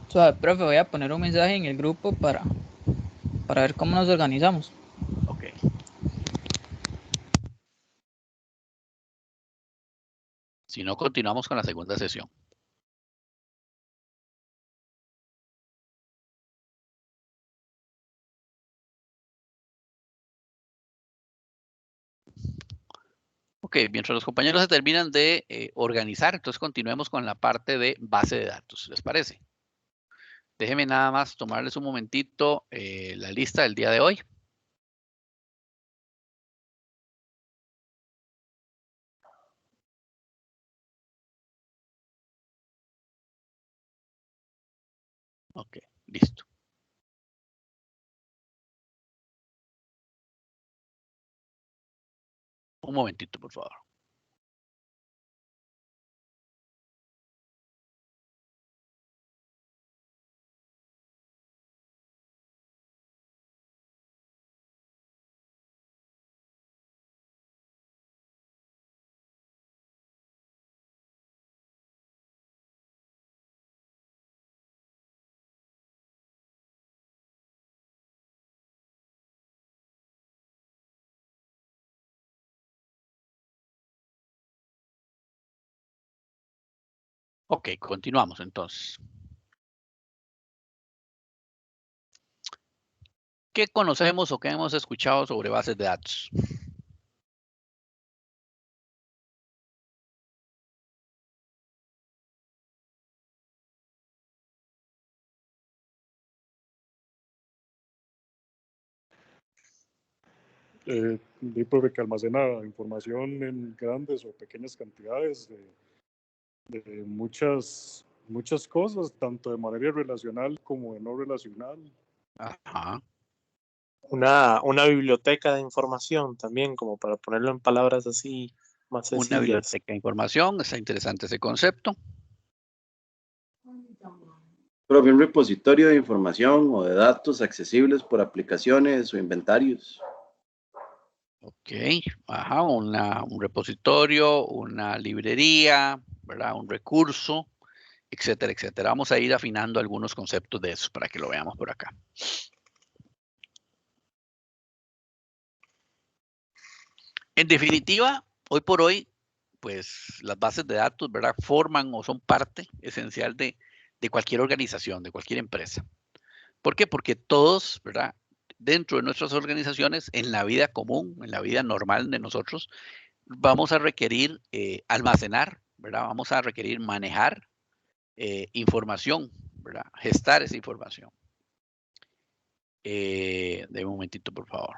Suave, profe, voy a poner un mensaje en el grupo para ver cómo nos organizamos. Ok. Si no, continuamos con la segunda sesión. Ok, mientras los compañeros se terminan de organizar, entonces continuemos con la parte de base de datos. ¿Les parece? Déjenme nada más tomarles un momentito la lista del día de hoy. Ok, listo. Un momentito, por favor. Ok, continuamos entonces. ¿Qué conocemos o qué hemos escuchado sobre bases de datos? Profe, que almacena información en grandes o pequeñas cantidades de muchas cosas, tanto de manera relacional como de no relacional. Ajá. Una biblioteca de información también, como para ponerlo en palabras así más Una sencillas. biblioteca de información, está interesante ese concepto. Profe, un repositorio de información o de datos accesibles por aplicaciones o inventarios. Ok, ajá, un repositorio, una librería, ¿verdad? Un recurso, etcétera, etcétera. Vamos a ir afinando algunos conceptos de eso para que lo veamos por acá. En definitiva, hoy por hoy, pues las bases de datos, ¿verdad? Forman o son parte esencial de cualquier organización, de cualquier empresa. ¿Por qué? Porque todos, ¿verdad? Dentro de nuestras organizaciones, en la vida común, en la vida normal de nosotros, vamos a requerir almacenar, ¿verdad? Vamos a requerir manejar información, ¿verdad? Gestar esa información. De un momentito, por favor.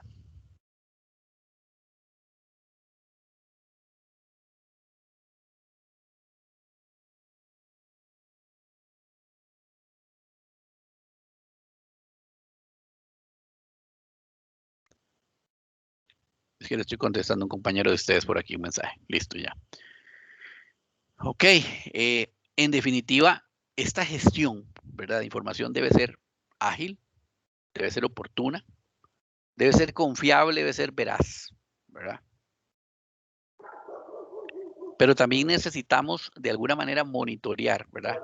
Es que le estoy contestando a un compañero de ustedes por aquí un mensaje. Listo ya. Ok. En definitiva, esta gestión, ¿verdad? De información debe ser ágil, debe ser oportuna, debe ser confiable, debe ser veraz, ¿verdad? Pero también necesitamos de alguna manera monitorear, ¿verdad?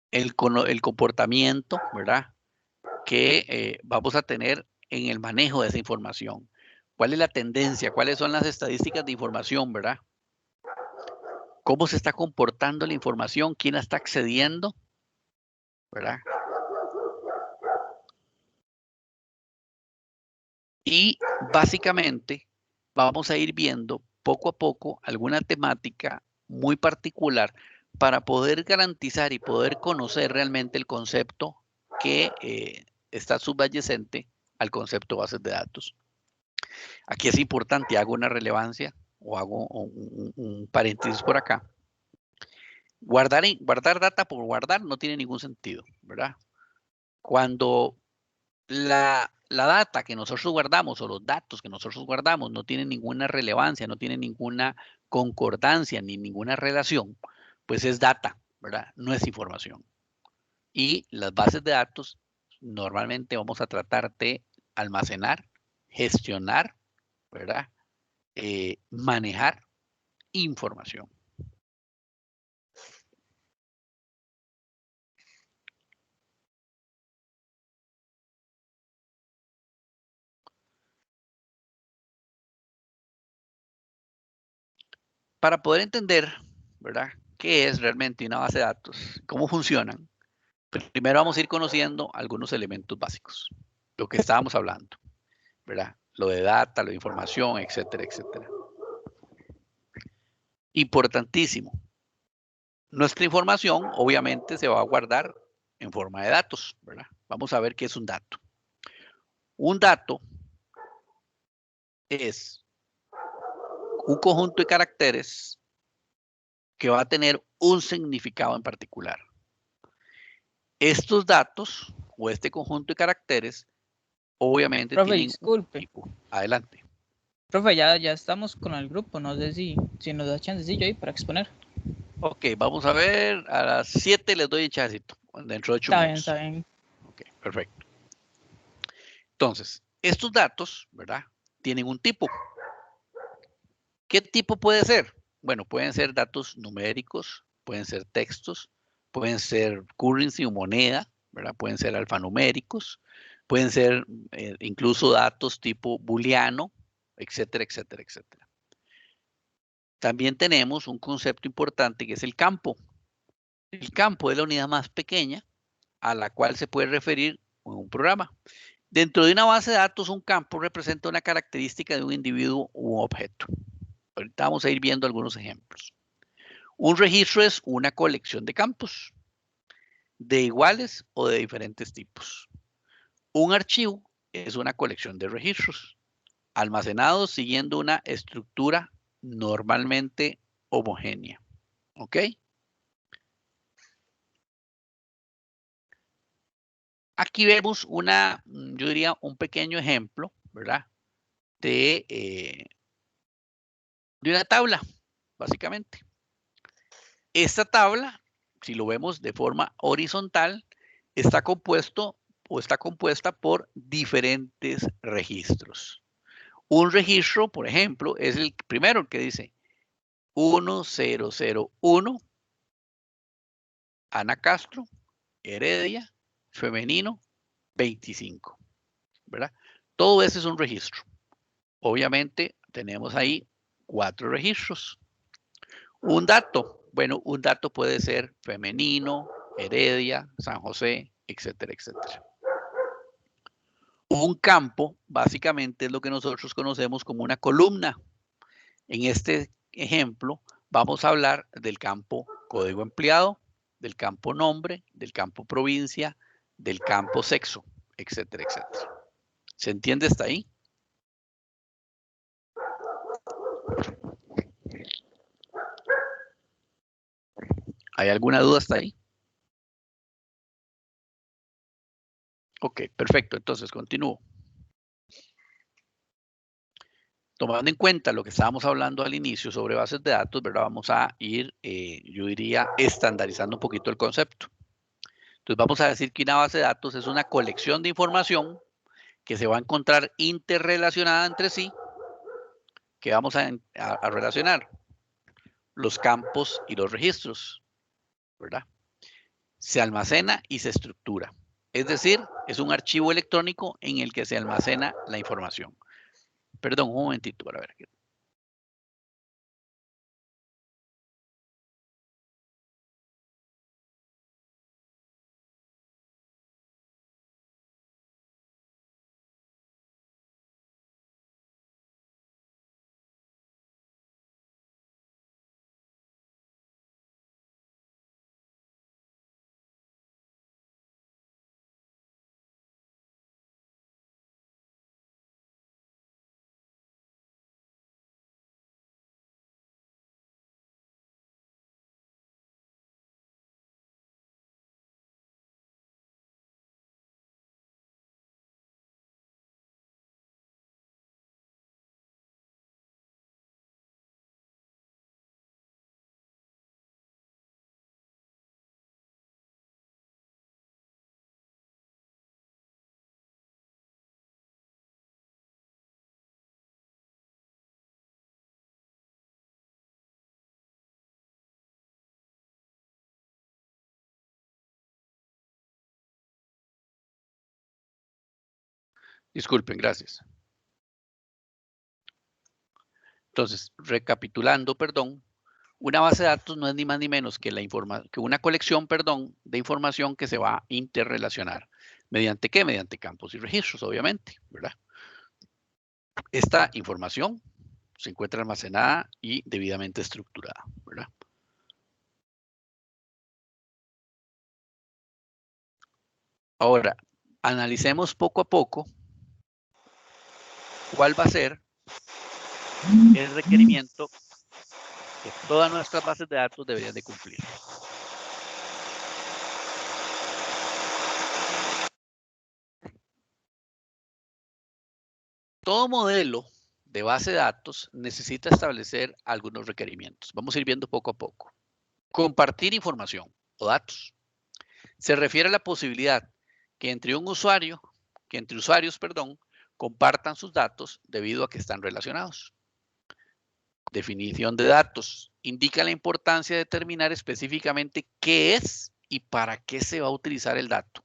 El comportamiento, ¿verdad? Que vamos a tener en el manejo de esa información. ¿Cuál es la tendencia? ¿Cuáles son las estadísticas de información, verdad? ¿Cómo se está comportando la información? ¿Quién la está accediendo? ¿Verdad? Y básicamente vamos a ir viendo poco a poco alguna temática muy particular para poder garantizar y poder conocer realmente el concepto que está subyacente al concepto bases de datos. Aquí es importante, hago una relevancia o hago un paréntesis por acá. Guardar data por guardar no tiene ningún sentido, ¿verdad? Cuando la data que nosotros guardamos o los datos que nosotros guardamos no tienen ninguna relevancia, no tienen ninguna concordancia ni ninguna relación, pues es data, ¿verdad? No es información. Y las bases de datos normalmente vamos a tratar de almacenar, gestionar, ¿verdad? Manejar información. Para poder entender, ¿verdad? ¿Qué es realmente una base de datos? ¿Cómo funcionan? Primero vamos a ir conociendo algunos elementos básicos. Lo que estábamos hablando, ¿verdad? Lo de data, lo de información, etcétera, etcétera. Importantísimo. Nuestra información, obviamente, se va a guardar en forma de datos, ¿verdad? Vamos a ver qué es un dato. Un dato es un conjunto de caracteres que va a tener un significado en particular. Estos datos o este conjunto de caracteres obviamente Profe, tienen un disculpe. tipo. Adelante. Profe, ya estamos con el grupo, no sé si nos da chancecillo ahí para exponer. Ok, vamos a ver, a las 7 les doy el chancito, dentro de 8 minutos. Está bien. Ok, perfecto. Entonces, estos datos, ¿verdad? Tienen un tipo. ¿Qué tipo puede ser? Bueno, pueden ser datos numéricos, pueden ser textos, pueden ser currency o moneda, ¿verdad? Pueden ser alfanuméricos, pueden ser incluso datos tipo booleano, etcétera, etcétera, etcétera. También tenemos un concepto importante que es el campo. El campo es la unidad más pequeña a la cual se puede referir un programa. Dentro de una base de datos, un campo representa una característica de un individuo u objeto. Ahorita vamos a ir viendo algunos ejemplos. Un registro es una colección de campos, de iguales o de diferentes tipos. Un archivo es una colección de registros, almacenados siguiendo una estructura normalmente homogénea. ¿Ok? Aquí vemos yo diría, un pequeño ejemplo, ¿verdad? De una tabla, básicamente. Esta tabla, si lo vemos de forma horizontal, está compuesta por diferentes registros. Un registro, por ejemplo, es el primero que dice 1001, Ana Castro, Heredia, femenino, 25, ¿verdad? Todo ese es un registro. Obviamente tenemos ahí 4 registros. Un dato, bueno, un dato puede ser femenino, Heredia, San José, etcétera, etcétera. Un campo, básicamente, es lo que nosotros conocemos como una columna. En este ejemplo, vamos a hablar del campo código empleado, del campo nombre, del campo provincia, del campo sexo, etcétera, etcétera. ¿Se entiende hasta ahí? ¿Hay alguna duda hasta ahí? Ok, perfecto. Entonces, continúo. Tomando en cuenta lo que estábamos hablando al inicio sobre bases de datos, ¿verdad? Vamos a ir, yo diría, estandarizando un poquito el concepto. Entonces, vamos a decir que una base de datos es una colección de información que se va a encontrar interrelacionada entre sí, que vamos a relacionar los campos y los registros, ¿verdad? Se almacena y se estructura. Es decir, es un archivo electrónico en el que se almacena la información. Perdón, un momentito para ver. Disculpen, gracias. Entonces, recapitulando, perdón, una base de datos no es ni más ni menos que, una colección, de información que se va a interrelacionar. ¿Mediante qué? Mediante campos y registros, obviamente, ¿verdad? Esta información se encuentra almacenada y debidamente estructurada, ¿verdad? Ahora, analicemos poco a poco cuál va a ser el requerimiento que todas nuestras bases de datos deberían de cumplir. Todo modelo de base de datos necesita establecer algunos requerimientos. Vamos a ir viendo poco a poco. Compartir información o datos. Se refiere a la posibilidad que entre usuarios, compartan sus datos debido a que están relacionados. Definición de datos. Indica la importancia de determinar específicamente qué es y para qué se va a utilizar el dato,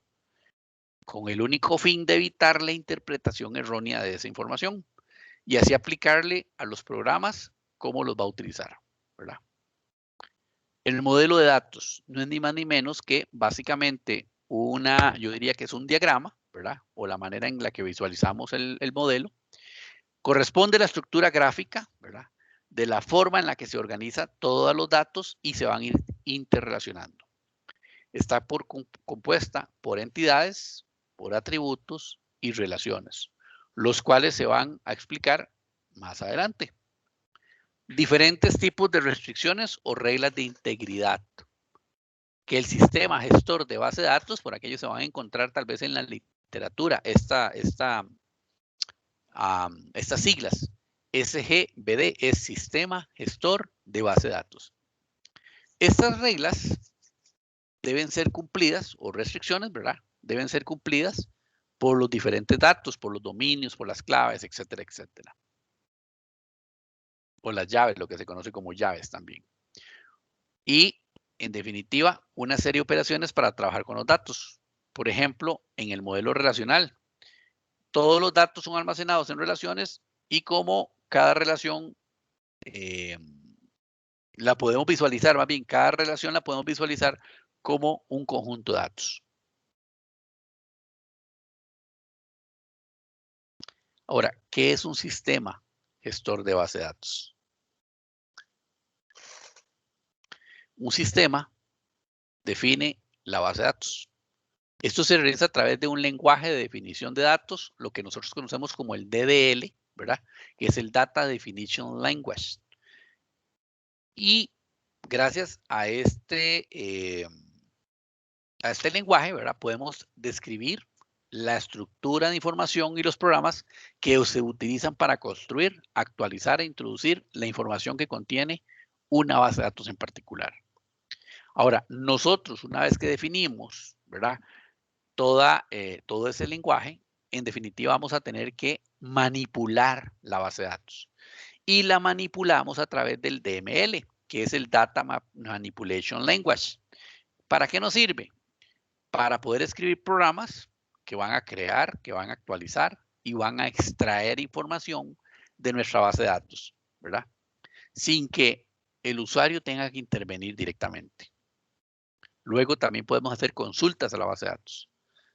con el único fin de evitar la interpretación errónea de esa información y así aplicarle a los programas cómo los va a utilizar. ¿verdad? El modelo de datos no es ni más ni menos que básicamente yo diría que es un diagrama, ¿verdad? O la manera en la que visualizamos el modelo. Corresponde a la estructura gráfica, ¿verdad? De la forma en la que se organiza todos los datos y se van a ir interrelacionando. Está compuesta por entidades, por atributos y relaciones, los cuales se van a explicar más adelante. Diferentes tipos de restricciones o reglas de integridad que el sistema gestor de base de datos, por aquello se van a encontrar tal vez en la literatura, estas siglas. SGBD es Sistema Gestor de Base de Datos. Estas reglas deben ser cumplidas, o restricciones, ¿verdad? Deben ser cumplidas por los diferentes datos, por los dominios, por las claves, etcétera, etcétera. O las llaves, lo que se conoce como llaves también. Y, en definitiva, una serie de operaciones para trabajar con los datos. Por ejemplo, en el modelo relacional, todos los datos son almacenados en relaciones y como cada relación la podemos visualizar, más bien cada relación la podemos visualizar como un conjunto de datos. Ahora, ¿qué es un sistema gestor de base de datos? Un sistema define la base de datos. Esto se realiza a través de un lenguaje de definición de datos, lo que nosotros conocemos como el DDL, ¿verdad? Que es el Data Definition Language. Y gracias a este lenguaje, ¿verdad? Podemos describir la estructura de información y los programas que se utilizan para construir, actualizar e introducir la información que contiene una base de datos en particular. Ahora, nosotros, una vez que definimos, ¿verdad? Todo ese lenguaje, en definitiva vamos a tener que manipular la base de datos. Y la manipulamos a través del DML, que es el Data Manipulation Language. ¿Para qué nos sirve? Para poder escribir programas que van a crear, que van a actualizar y van a extraer información de nuestra base de datos, ¿verdad? Sin que el usuario tenga que intervenir directamente. Luego también podemos hacer consultas a la base de datos.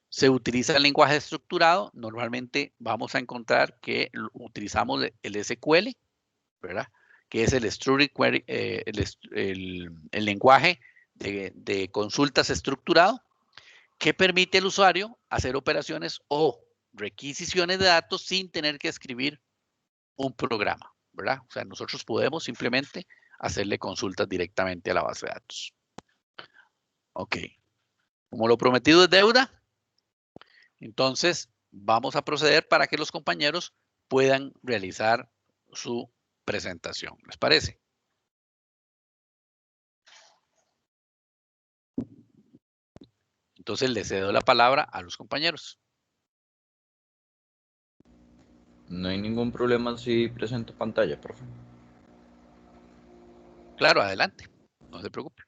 Se utiliza el lenguaje estructurado. Normalmente vamos a encontrar que utilizamos el SQL, ¿verdad? Que es el lenguaje de consultas estructurado que permite al usuario hacer operaciones o requisiciones de datos sin tener que escribir un programa, ¿verdad? O sea, nosotros podemos simplemente hacerle consultas directamente a la base de datos. Ok. Como lo prometido es deuda, entonces vamos a proceder para que los compañeros puedan realizar su presentación. ¿Les parece? Entonces le cedo la palabra a los compañeros. No hay ningún problema si presento pantalla, profe. Claro, adelante. No se preocupe.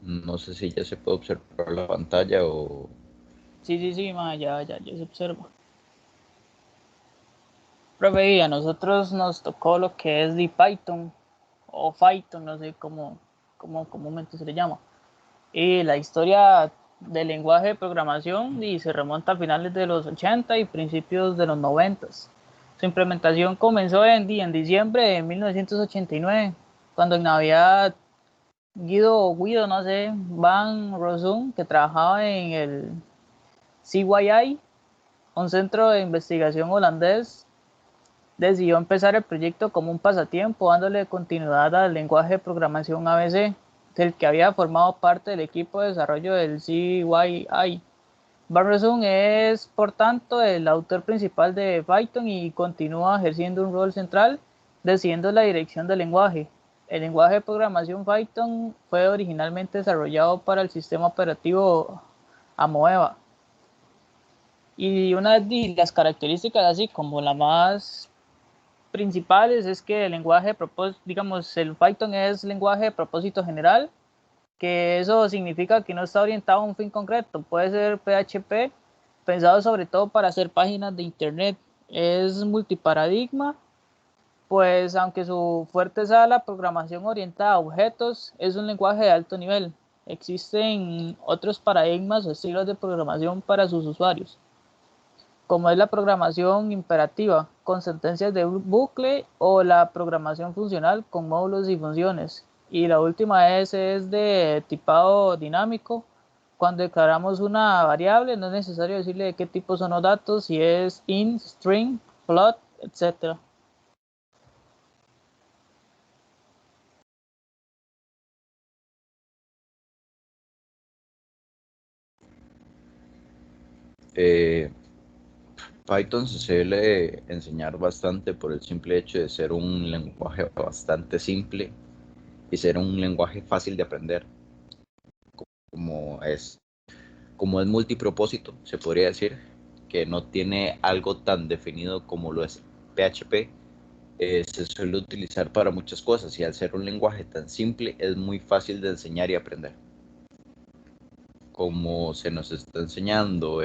No sé si ya se puede observar la pantalla o... Sí, ma, ya se observa. Profe, y a nosotros nos tocó lo que es de Python o Python, no sé cómo comúnmente se le llama. Y la historia del lenguaje de programación y se remonta a finales de los 80 y principios de los 90. Su implementación comenzó en diciembre de 1989, cuando en Navidad Guido, no sé, Van Rossum, que trabajaba en el CYI, un centro de investigación holandés, decidió empezar el proyecto como un pasatiempo, dándole continuidad al lenguaje de programación ABC, del que había formado parte del equipo de desarrollo del CYI. Van Rossum es, por tanto, el autor principal de Python y continúa ejerciendo un rol central, decidiendo la dirección del lenguaje. el lenguaje de programación Python fue originalmente desarrollado para el sistema operativo Amoeba. Y una de las características, así como la más principales, es que el lenguaje de propósito, digamos, el Python es lenguaje de propósito general, que eso significa que no está orientado a un fin concreto. Puede ser PHP, pensado sobre todo para hacer páginas de internet. Es multiparadigma, pues aunque su fuerte sea la programación orientada a objetos, es un lenguaje de alto nivel. Existen otros paradigmas o estilos de programación para sus usuarios, como es la programación imperativa con sentencias de bucle o la programación funcional con módulos y funciones. Y la última es de tipado dinámico. Cuando declaramos una variable no es necesario decirle de qué tipo son los datos, si es int, string, float, etc. Python se suele enseñar bastante por el simple hecho de ser un lenguaje bastante simple y ser un lenguaje fácil de aprender. Como es multipropósito, se podría decir, que no tiene algo tan definido como lo es PHP, se suele utilizar para muchas cosas y al ser un lenguaje tan simple es muy fácil de enseñar y aprender. Como se nos está enseñando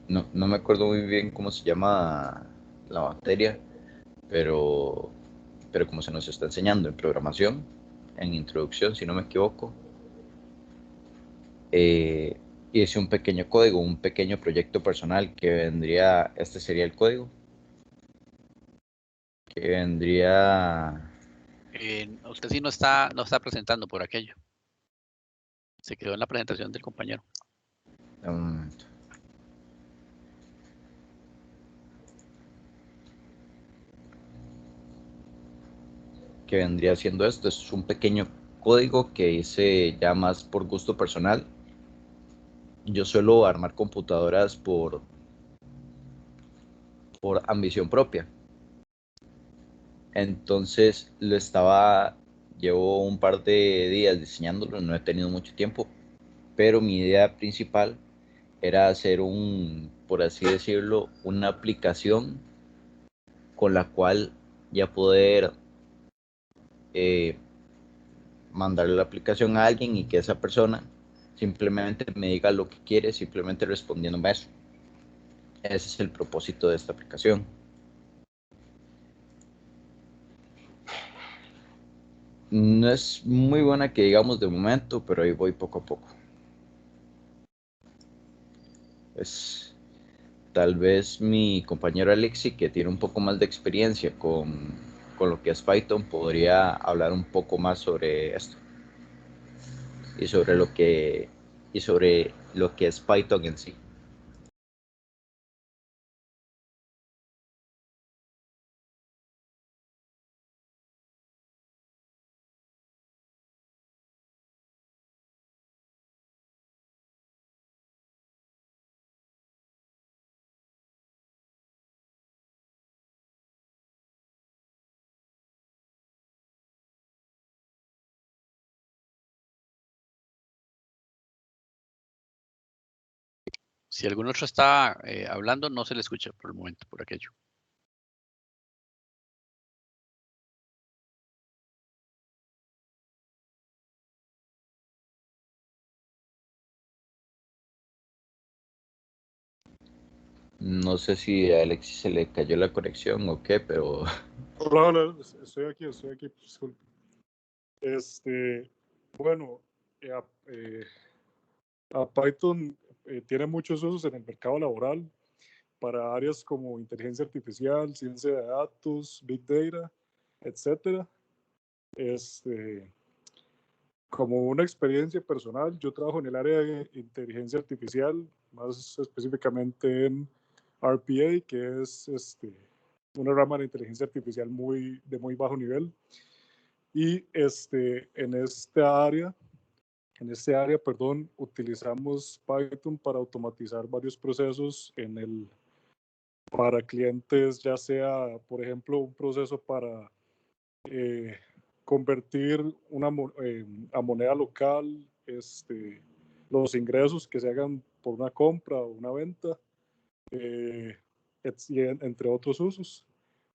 no me acuerdo muy bien cómo se llama la materia, pero como se nos está enseñando en programación, en introducción, si no me equivoco, hice un pequeño código, un pequeño proyecto personal que vendría, este sería el código, que vendría... Usted sí no está presentando por aquello. Se quedó en la presentación del compañero. Un momento. Que vendría siendo esto, es un pequeño código que hice ya más por gusto personal. Yo suelo armar computadoras por ambición propia. Entonces llevo un par de días diseñándolo, no he tenido mucho tiempo, pero mi idea principal era hacer por así decirlo, una aplicación con la cual ya poder mandarle la aplicación a alguien y que esa persona simplemente me diga lo que quiere, simplemente respondiéndome a eso. Ese es el propósito de esta aplicación. No es muy buena que digamos de momento, pero ahí voy poco a poco. Tal vez mi compañero Alexi, que tiene un poco más de experiencia con lo que es Python, podría hablar un poco más sobre esto y sobre lo que es Python en sí. Si algún otro está hablando, no se le escucha por el momento, por aquello. No sé si a Alexi se le cayó la conexión o qué, pero... Hola, estoy aquí, disculpe. Bueno, a Python tiene muchos usos en el mercado laboral para áreas como inteligencia artificial, ciencia de datos, big data, etcétera. Como una experiencia personal, yo trabajo en el área de inteligencia artificial, más específicamente en RPA, que es una rama de inteligencia artificial de muy bajo nivel. Y en este área, utilizamos Python para automatizar varios procesos para clientes, ya sea, por ejemplo, un proceso para convertir a moneda local los ingresos que se hagan por una compra o una venta, entre otros usos.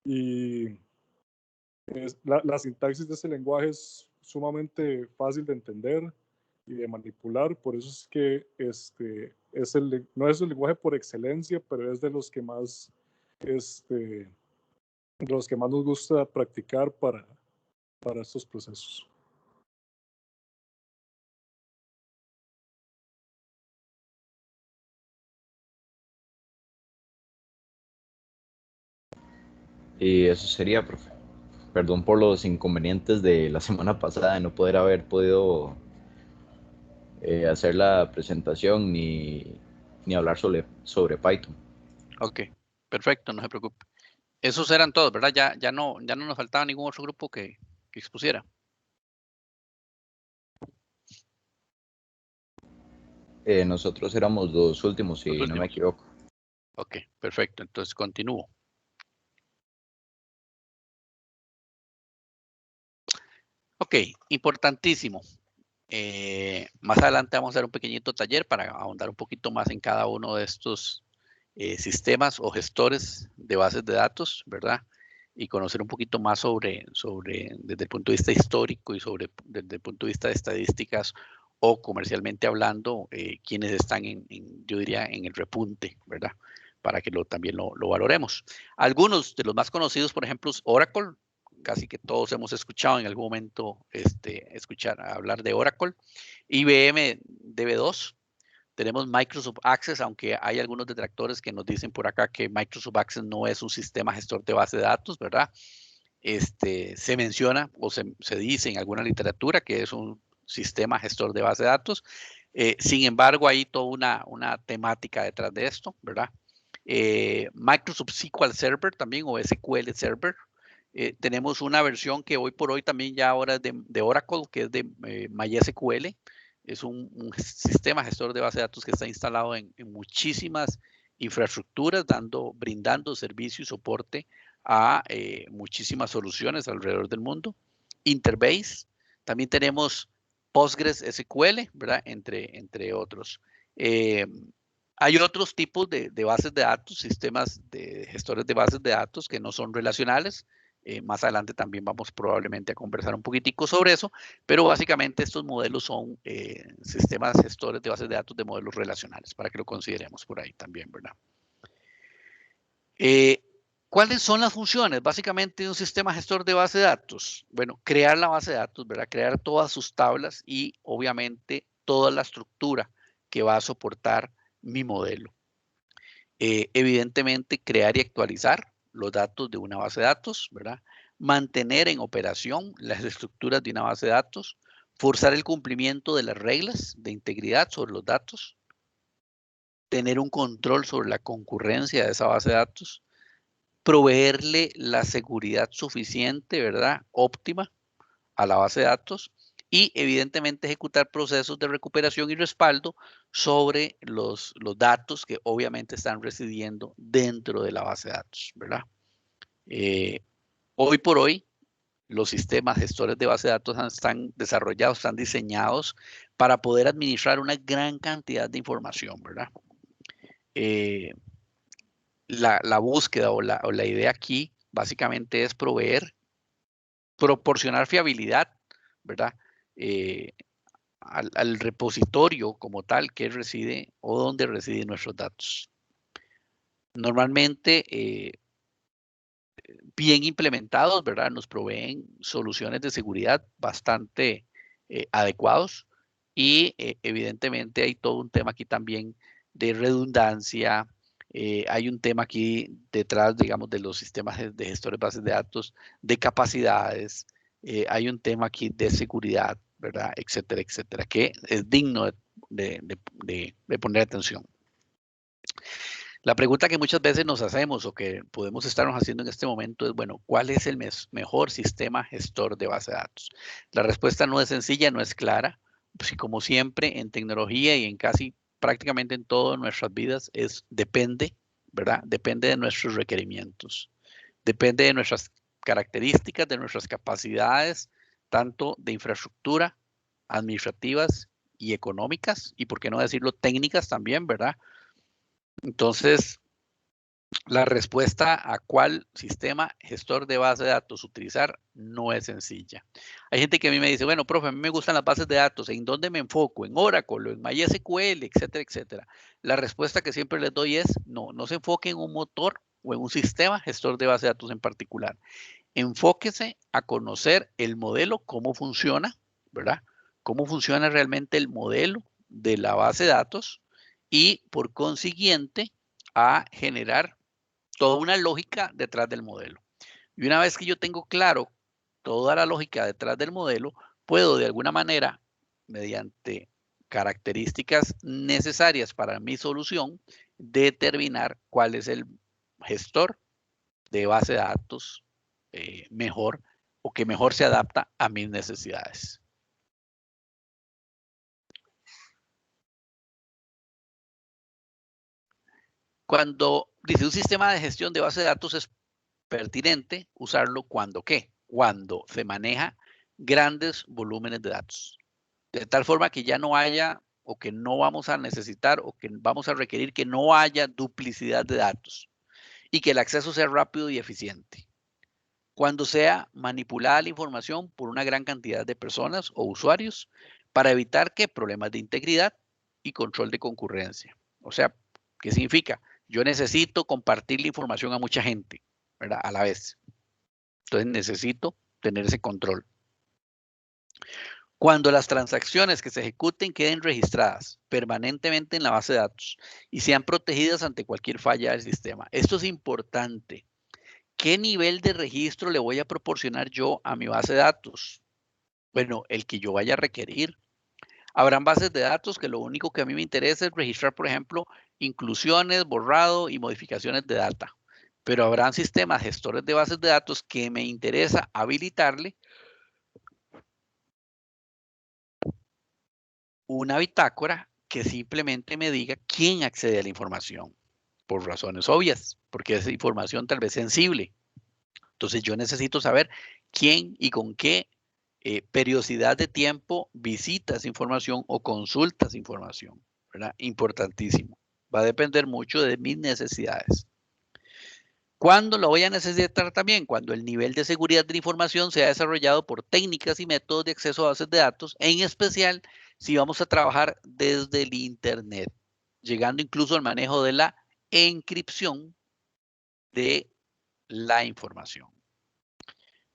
Y la sintaxis de ese lenguaje es sumamente fácil de entender y de manipular, por eso es que no es el lenguaje por excelencia, pero es de los que más nos gusta practicar para estos procesos. Y eso sería, profe. Perdón por los inconvenientes de la semana pasada de no poder haber podido hacer la presentación ni hablar sobre Python. Ok, perfecto, no se preocupe. Esos eran todos, ¿verdad? Ya no nos faltaba ningún otro grupo que expusiera. Nosotros éramos los últimos, si no me equivoco. Ok, perfecto. Entonces continúo. Ok, importantísimo. Más adelante vamos a hacer un pequeñito taller para ahondar un poquito más en cada uno de estos sistemas o gestores de bases de datos, ¿verdad? Y conocer un poquito más sobre desde el punto de vista histórico y desde el punto de vista de estadísticas o comercialmente hablando, quienes están yo diría, en el repunte, ¿verdad? Para que también lo valoremos. Algunos de los más conocidos, por ejemplo, es Oracle. Casi que todos hemos escuchado en algún momento hablar de Oracle. IBM DB2. Tenemos Microsoft Access, aunque hay algunos detractores que nos dicen por acá que Microsoft Access no es un sistema gestor de base de datos, ¿verdad? Se menciona o se dice en alguna literatura que es un sistema gestor de base de datos. Sin embargo, hay toda una temática detrás de esto, ¿verdad? Microsoft SQL Server también, o SQL Server. Tenemos una versión que hoy por hoy también ya ahora es de Oracle, que es de MySQL. Es un sistema gestor de base de datos que está instalado en muchísimas infraestructuras, brindando servicio y soporte a muchísimas soluciones alrededor del mundo. Interbase, también tenemos Postgres SQL, ¿verdad? Entre otros. Hay otros tipos de bases de datos, sistemas de gestores de bases de datos que no son relacionales. Más adelante también vamos probablemente a conversar un poquitico sobre eso, pero básicamente estos modelos son sistemas gestores de bases de datos de modelos relacionales, para que lo consideremos por ahí también, ¿verdad? ¿Cuáles son las funciones básicamente de un sistema gestor de base de datos? Bueno, crear la base de datos, ¿verdad? Crear todas sus tablas y obviamente toda la estructura que va a soportar mi modelo. Evidentemente, crear y actualizar los datos de una base de datos, ¿verdad? Mantener en operación las estructuras de una base de datos, forzar el cumplimiento de las reglas de integridad sobre los datos, tener un control sobre la concurrencia de esa base de datos, proveerle la seguridad suficiente, ¿verdad? Óptima a la base de datos y evidentemente ejecutar procesos de recuperación y respaldo sobre los datos que obviamente están residiendo dentro de la base de datos, ¿verdad? Hoy por hoy, los sistemas gestores de base de datos están desarrollados, están diseñados para poder administrar una gran cantidad de información, ¿verdad? La búsqueda o la idea aquí básicamente es proporcionar fiabilidad, ¿verdad? Al repositorio como tal que reside o donde residen nuestros datos. Normalmente, bien implementados, ¿verdad? Nos proveen soluciones de seguridad bastante adecuados y evidentemente hay todo un tema aquí también de redundancia. Hay un tema aquí detrás, digamos, de los sistemas de gestores de bases de datos, de capacidades. Hay un tema aquí de seguridad, ¿verdad? Etcétera, etcétera, que es digno de poner atención. La pregunta que muchas veces nos hacemos o que podemos estarnos haciendo en este momento es, bueno, ¿cuál es el mejor sistema gestor de base de datos? La respuesta no es sencilla, no es clara. Pues, como siempre, en tecnología y en casi prácticamente en todas nuestras vidas, depende, ¿verdad? Depende de nuestros requerimientos. Depende de nuestras características de nuestras capacidades, tanto de infraestructura, administrativas y económicas, y por qué no decirlo técnicas también, ¿verdad? Entonces, la respuesta a cuál sistema gestor de base de datos utilizar no es sencilla. Hay gente que a mí me dice, bueno, profe, a mí me gustan las bases de datos, ¿en dónde me enfoco? ¿En Oracle o en MySQL, etcétera, etcétera? La respuesta que siempre les doy es, no se enfoque en un motor o en un sistema gestor de base de datos en particular. Enfóquese a conocer el modelo, cómo funciona, ¿verdad? Cómo funciona realmente el modelo de la base de datos y por consiguiente a generar toda una lógica detrás del modelo. Y una vez que yo tengo claro toda la lógica detrás del modelo, puedo de alguna manera, mediante características necesarias para mi solución, determinar cuál es el gestor de base de datos mejor o que mejor se adapta a mis necesidades. Cuando dice un sistema de gestión de base de datos es pertinente usarlo cuando ¿qué? Cuando se maneja grandes volúmenes de datos. De tal forma que ya no haya o que no vamos a necesitar o que vamos a requerir que no haya duplicidad de datos y que el acceso sea rápido y eficiente. Cuando sea manipulada la información por una gran cantidad de personas o usuarios para evitar que problemas de integridad y control de concurrencia. O sea, ¿qué significa? Yo necesito compartir la información a mucha gente, ¿verdad? A la vez. Entonces necesito tener ese control. Cuando las transacciones que se ejecuten queden registradas permanentemente en la base de datos y sean protegidas ante cualquier falla del sistema. Esto es importante. ¿Qué nivel de registro le voy a proporcionar yo a mi base de datos? Bueno, el que yo vaya a requerir. Habrán bases de datos que lo único que a mí me interesa es registrar, por ejemplo, inclusiones, borrado y modificaciones de data. Pero habrán sistemas gestores de bases de datos que me interesa habilitarle una bitácora que simplemente me diga quién accede a la información, por razones obvias, porque es información tal vez sensible. Entonces yo necesito saber quién y con qué periodicidad de tiempo visita esa información o consulta esa información, ¿verdad? Importantísimo. Va a depender mucho de mis necesidades. ¿Cuándo lo voy a necesitar también? Cuando el nivel de seguridad de la información sea desarrollado por técnicas y métodos de acceso a bases de datos, en especial si vamos a trabajar desde el Internet, llegando incluso al manejo de la encripción de la información.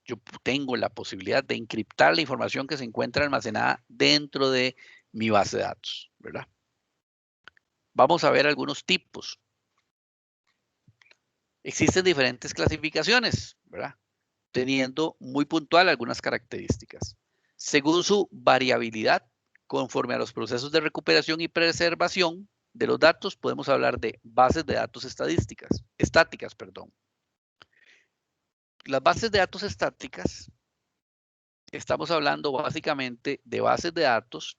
Yo tengo la posibilidad de encriptar la información que se encuentra almacenada dentro de mi base de datos, ¿verdad? Vamos a ver algunos tipos. Existen diferentes clasificaciones, ¿verdad? Teniendo muy puntual algunas características. Según su variabilidad, conforme a los procesos de recuperación y preservación de los datos, podemos hablar de bases de datos estáticas. Las bases de datos estáticas, estamos hablando básicamente de bases de datos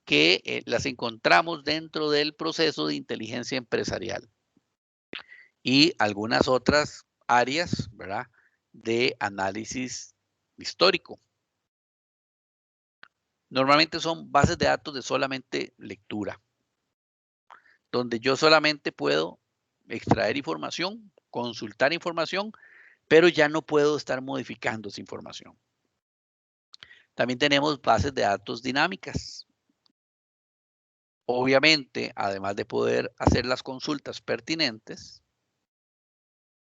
que las encontramos dentro del proceso de inteligencia empresarial y algunas otras áreas, ¿verdad?, de análisis histórico. Normalmente son bases de datos de solamente lectura, donde yo solamente puedo extraer información, consultar información, pero ya no puedo estar modificando esa información. También tenemos bases de datos dinámicas. Obviamente, además de poder hacer las consultas pertinentes,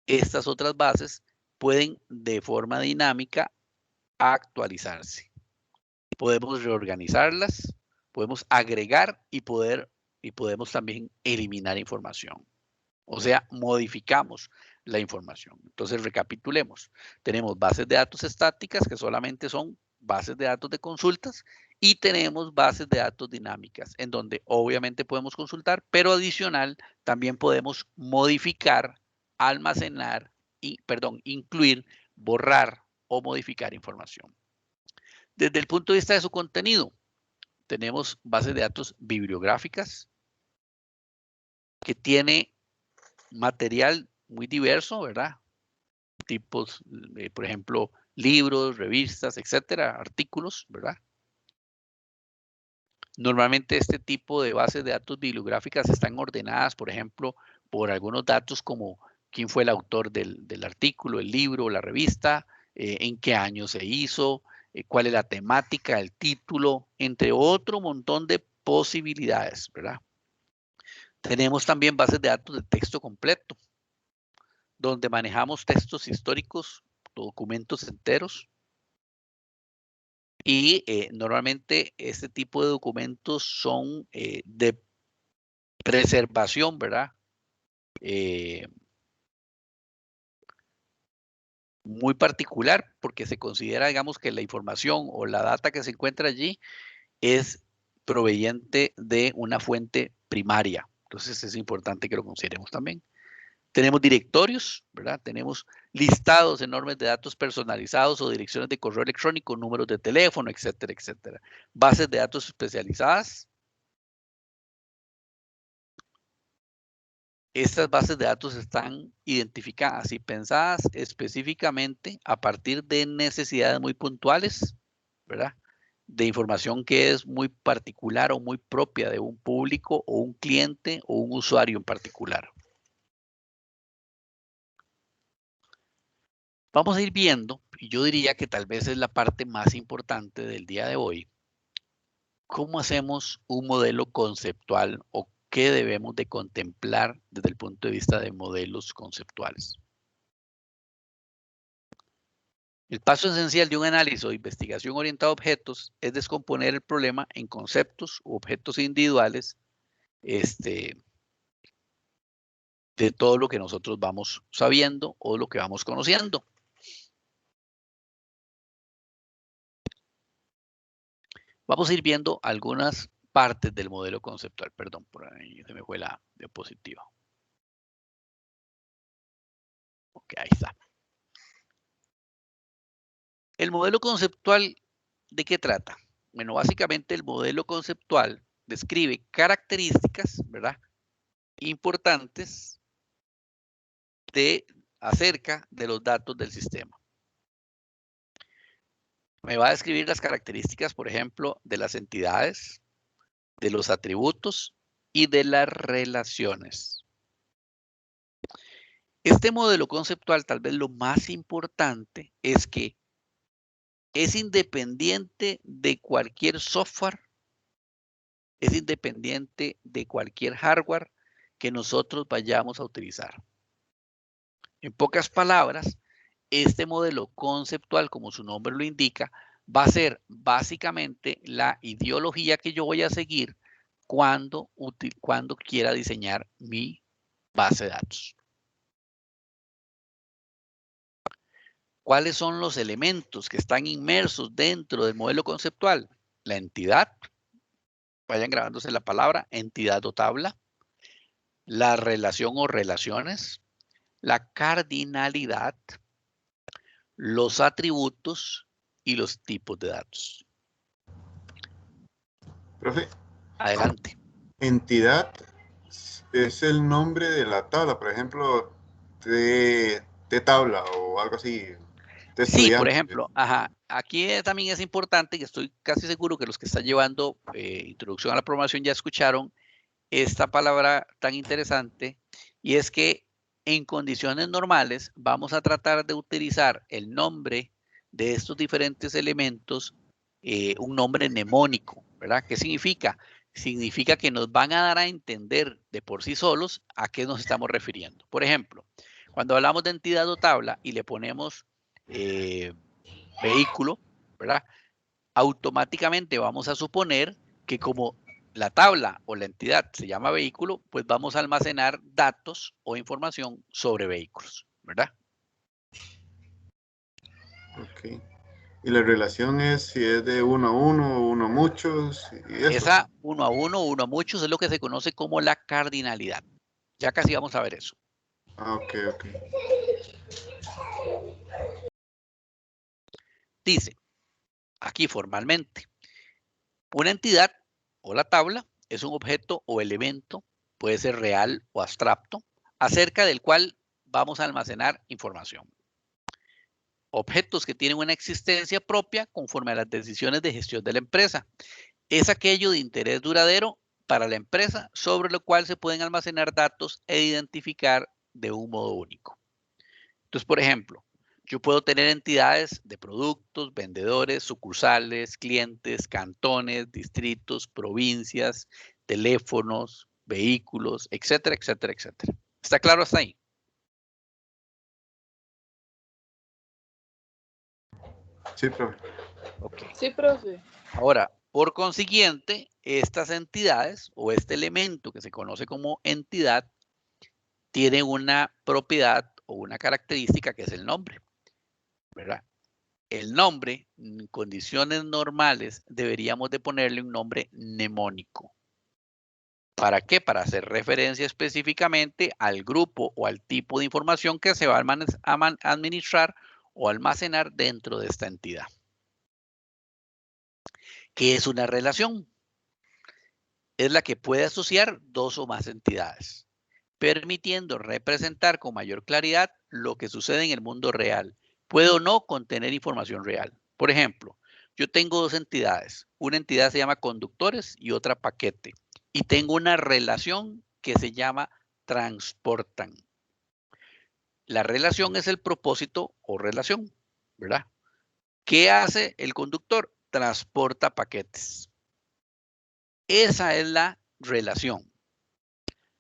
estas otras bases pueden de forma dinámica actualizarse. Podemos reorganizarlas, podemos agregar y podemos también eliminar información. O sea, modificamos la información. Entonces, recapitulemos. Tenemos bases de datos estáticas que solamente son bases de datos de consultas y tenemos bases de datos dinámicas en donde obviamente podemos consultar, pero adicional también podemos modificar, almacenar, incluir, borrar o modificar información. Desde el punto de vista de su contenido, tenemos bases de datos bibliográficas que tiene material muy diverso, ¿verdad? tipos, por ejemplo, libros, revistas, etcétera, artículos, ¿verdad? Normalmente este tipo de bases de datos bibliográficas están ordenadas, por ejemplo, por algunos datos como quién fue el autor del artículo, el libro, la revista, en qué año se hizo, cuál es la temática, el título, entre otro montón de posibilidades, ¿verdad? Tenemos también bases de datos de texto completo, donde manejamos textos históricos, documentos enteros. Y normalmente este tipo de documentos son de preservación, ¿verdad? Muy particular, porque se considera, digamos, que la información o la data que se encuentra allí es proveniente de una fuente primaria. Entonces es importante que lo consideremos también. Tenemos directorios, ¿verdad? Tenemos listados enormes de datos personalizados o direcciones de correo electrónico, números de teléfono, etcétera, etcétera. Bases de datos especializadas. Estas bases de datos están identificadas y pensadas específicamente a partir de necesidades muy puntuales, ¿verdad? De información que es muy particular o muy propia de un público o un cliente o un usuario en particular. Vamos a ir viendo, y yo diría que tal vez es la parte más importante del día de hoy, cómo hacemos un modelo conceptual o qué debemos de contemplar desde el punto de vista de modelos conceptuales. El paso esencial de un análisis o investigación orientada a objetos es descomponer el problema en conceptos u objetos individuales de todo lo que nosotros vamos sabiendo o lo que vamos conociendo. Vamos a ir viendo algunas partes del modelo conceptual. Perdón, por ahí se me fue la diapositiva. Ok, ahí está. El modelo conceptual, ¿de qué trata? Bueno, básicamente el modelo conceptual describe características, ¿verdad? Importantes acerca de los datos del sistema. Me va a describir las características, por ejemplo, de las entidades, de los atributos y de las relaciones. Este modelo conceptual, tal vez lo más importante, es que es independiente de cualquier software, es independiente de cualquier hardware que nosotros vayamos a utilizar. En pocas palabras, este modelo conceptual, como su nombre lo indica, va a ser básicamente la ideología que yo voy a seguir cuando quiera diseñar mi base de datos. ¿Cuáles son los elementos que están inmersos dentro del modelo conceptual? La entidad, vayan grabándose la palabra, entidad o tabla, la relación o relaciones, la cardinalidad, los atributos y los tipos de datos. Profe, Adelante. entidad es el nombre de la tabla, por ejemplo, de tabla o algo así. Sí, por ejemplo, ajá, aquí también es importante, y estoy casi seguro que los que están llevando introducción a la programación ya escucharon esta palabra tan interesante, y es que en condiciones normales vamos a tratar de utilizar el nombre de estos diferentes elementos, un nombre mnemónico, ¿verdad? ¿Qué significa? Significa que nos van a dar a entender de por sí solos a qué nos estamos refiriendo. Por ejemplo, cuando hablamos de entidad o tabla y le ponemos vehículo, ¿verdad? Automáticamente vamos a suponer que como la tabla o la entidad se llama vehículo, pues vamos a almacenar datos o información sobre vehículos, ¿verdad? Ok. Y la relación es si es de uno a uno, uno a muchos. Y eso. Esa uno a uno, uno a muchos es lo que se conoce como la cardinalidad. Ya casi vamos a ver eso. Ah, ok, ok. Dice, aquí formalmente, una entidad o la tabla es un objeto o elemento, puede ser real o abstracto, acerca del cual vamos a almacenar información. Objetos que tienen una existencia propia conforme a las decisiones de gestión de la empresa. Es aquello de interés duradero para la empresa sobre lo cual se pueden almacenar datos e identificar de un modo único. Entonces, por ejemplo, yo puedo tener entidades de productos, vendedores, sucursales, clientes, cantones, distritos, provincias, teléfonos, vehículos, etcétera, etcétera, etcétera. ¿Está claro hasta ahí? Sí, profe. Ok. Sí, profe. Ahora, por consiguiente, estas entidades o este elemento que se conoce como entidad tiene una propiedad o una característica que es el nombre, ¿verdad? El nombre, en condiciones normales, deberíamos de ponerle un nombre mnemónico. ¿Para qué? Para hacer referencia específicamente al grupo o al tipo de información que se va a administrar o almacenar dentro de esta entidad. ¿Qué es una relación? Es la que puede asociar dos o más entidades, permitiendo representar con mayor claridad lo que sucede en el mundo real. Puede o no contener información real. Por ejemplo, yo tengo dos entidades. Una entidad se llama conductores y otra paquete. Y tengo una relación que se llama transportan. La relación es el propósito o relación, ¿verdad? ¿Qué hace el conductor? Transporta paquetes. Esa es la relación.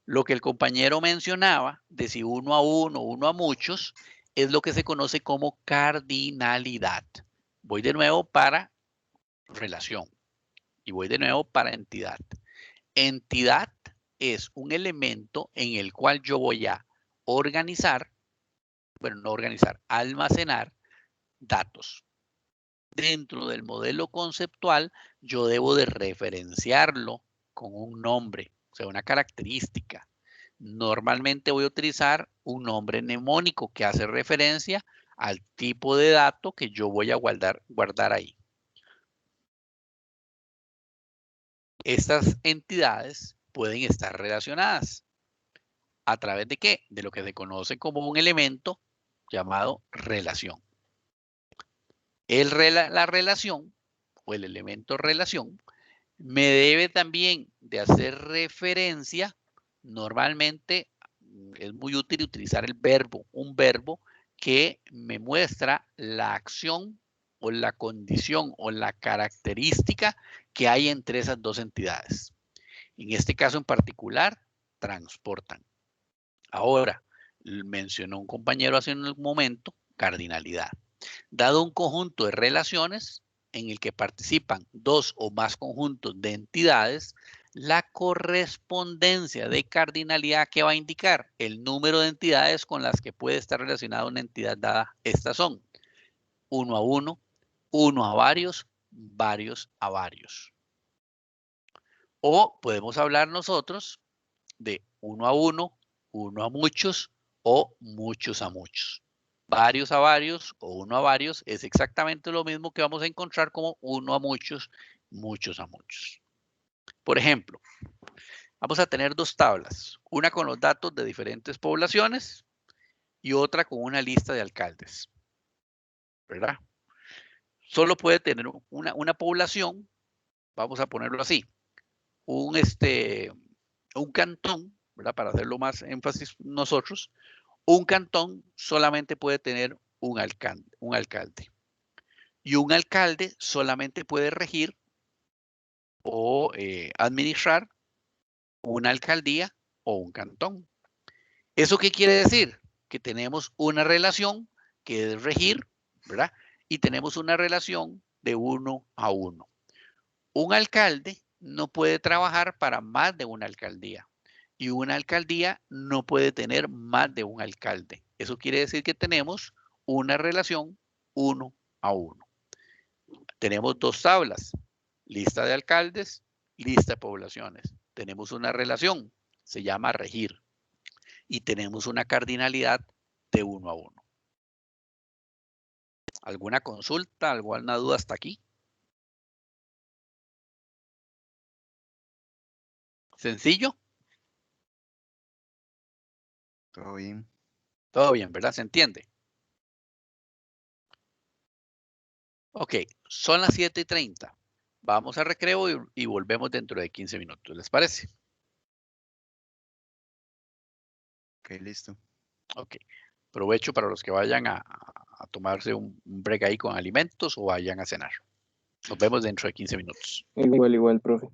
Lo que el compañero mencionaba de si uno a uno, uno a muchos, es lo que se conoce como cardinalidad. Voy de nuevo para relación y voy de nuevo para entidad. Entidad es un elemento en el cual yo voy a organizar, bueno, no organizar, almacenar datos. Dentro del modelo conceptual, yo debo de referenciarlo con un nombre, o sea, una característica. Normalmente voy a utilizar un nombre mnemónico que hace referencia al tipo de dato que yo voy a guardar ahí. Estas entidades pueden estar relacionadas. ¿A través de qué? De lo que se conoce como un elemento llamado relación. La relación o el elemento relación me debe también de hacer referencia. Normalmente es muy útil utilizar el verbo, un verbo que me muestra la acción o la condición o la característica que hay entre esas dos entidades. En este caso en particular, transportan. Ahora, mencionó un compañero hace un momento, cardinalidad. Dado un conjunto de relaciones en el que participan dos o más conjuntos de entidades, la correspondencia de cardinalidad que va a indicar el número de entidades con las que puede estar relacionada una entidad dada. Estas son uno a uno, uno a varios, varios a varios. O podemos hablar nosotros de uno a uno, uno a muchos o muchos a muchos. Varios a varios o uno a varios es exactamente lo mismo que vamos a encontrar como uno a muchos, muchos a muchos. Por ejemplo, vamos a tener dos tablas, una con los datos de diferentes poblaciones y otra con una lista de alcaldes, ¿verdad? Solo puede tener una población, vamos a ponerlo así, un cantón, ¿verdad? Para hacerlo más énfasis nosotros, un cantón solamente puede tener un alcalde. Y un alcalde solamente puede regir o administrar una alcaldía o un cantón. ¿Eso qué quiere decir? Que tenemos una relación que es regir, ¿verdad? Y tenemos una relación de uno a uno. Un alcalde no puede trabajar para más de una alcaldía. Y una alcaldía no puede tener más de un alcalde. Eso quiere decir que tenemos una relación uno a uno. Tenemos dos tablas, lista de alcaldes, lista de poblaciones. Tenemos una relación, se llama regir. Y tenemos una cardinalidad de uno a uno. ¿Alguna consulta, alguna duda hasta aquí? ¿Sencillo? Todo bien. Todo bien, ¿verdad? ¿Se entiende? Ok, son las 7:30. Vamos a recreo y volvemos dentro de 15 minutos. ¿Les parece? Ok, listo. Ok. Provecho para los que vayan a tomarse un break ahí con alimentos o vayan a cenar. Nos vemos dentro de 15 minutos. Igual, profe.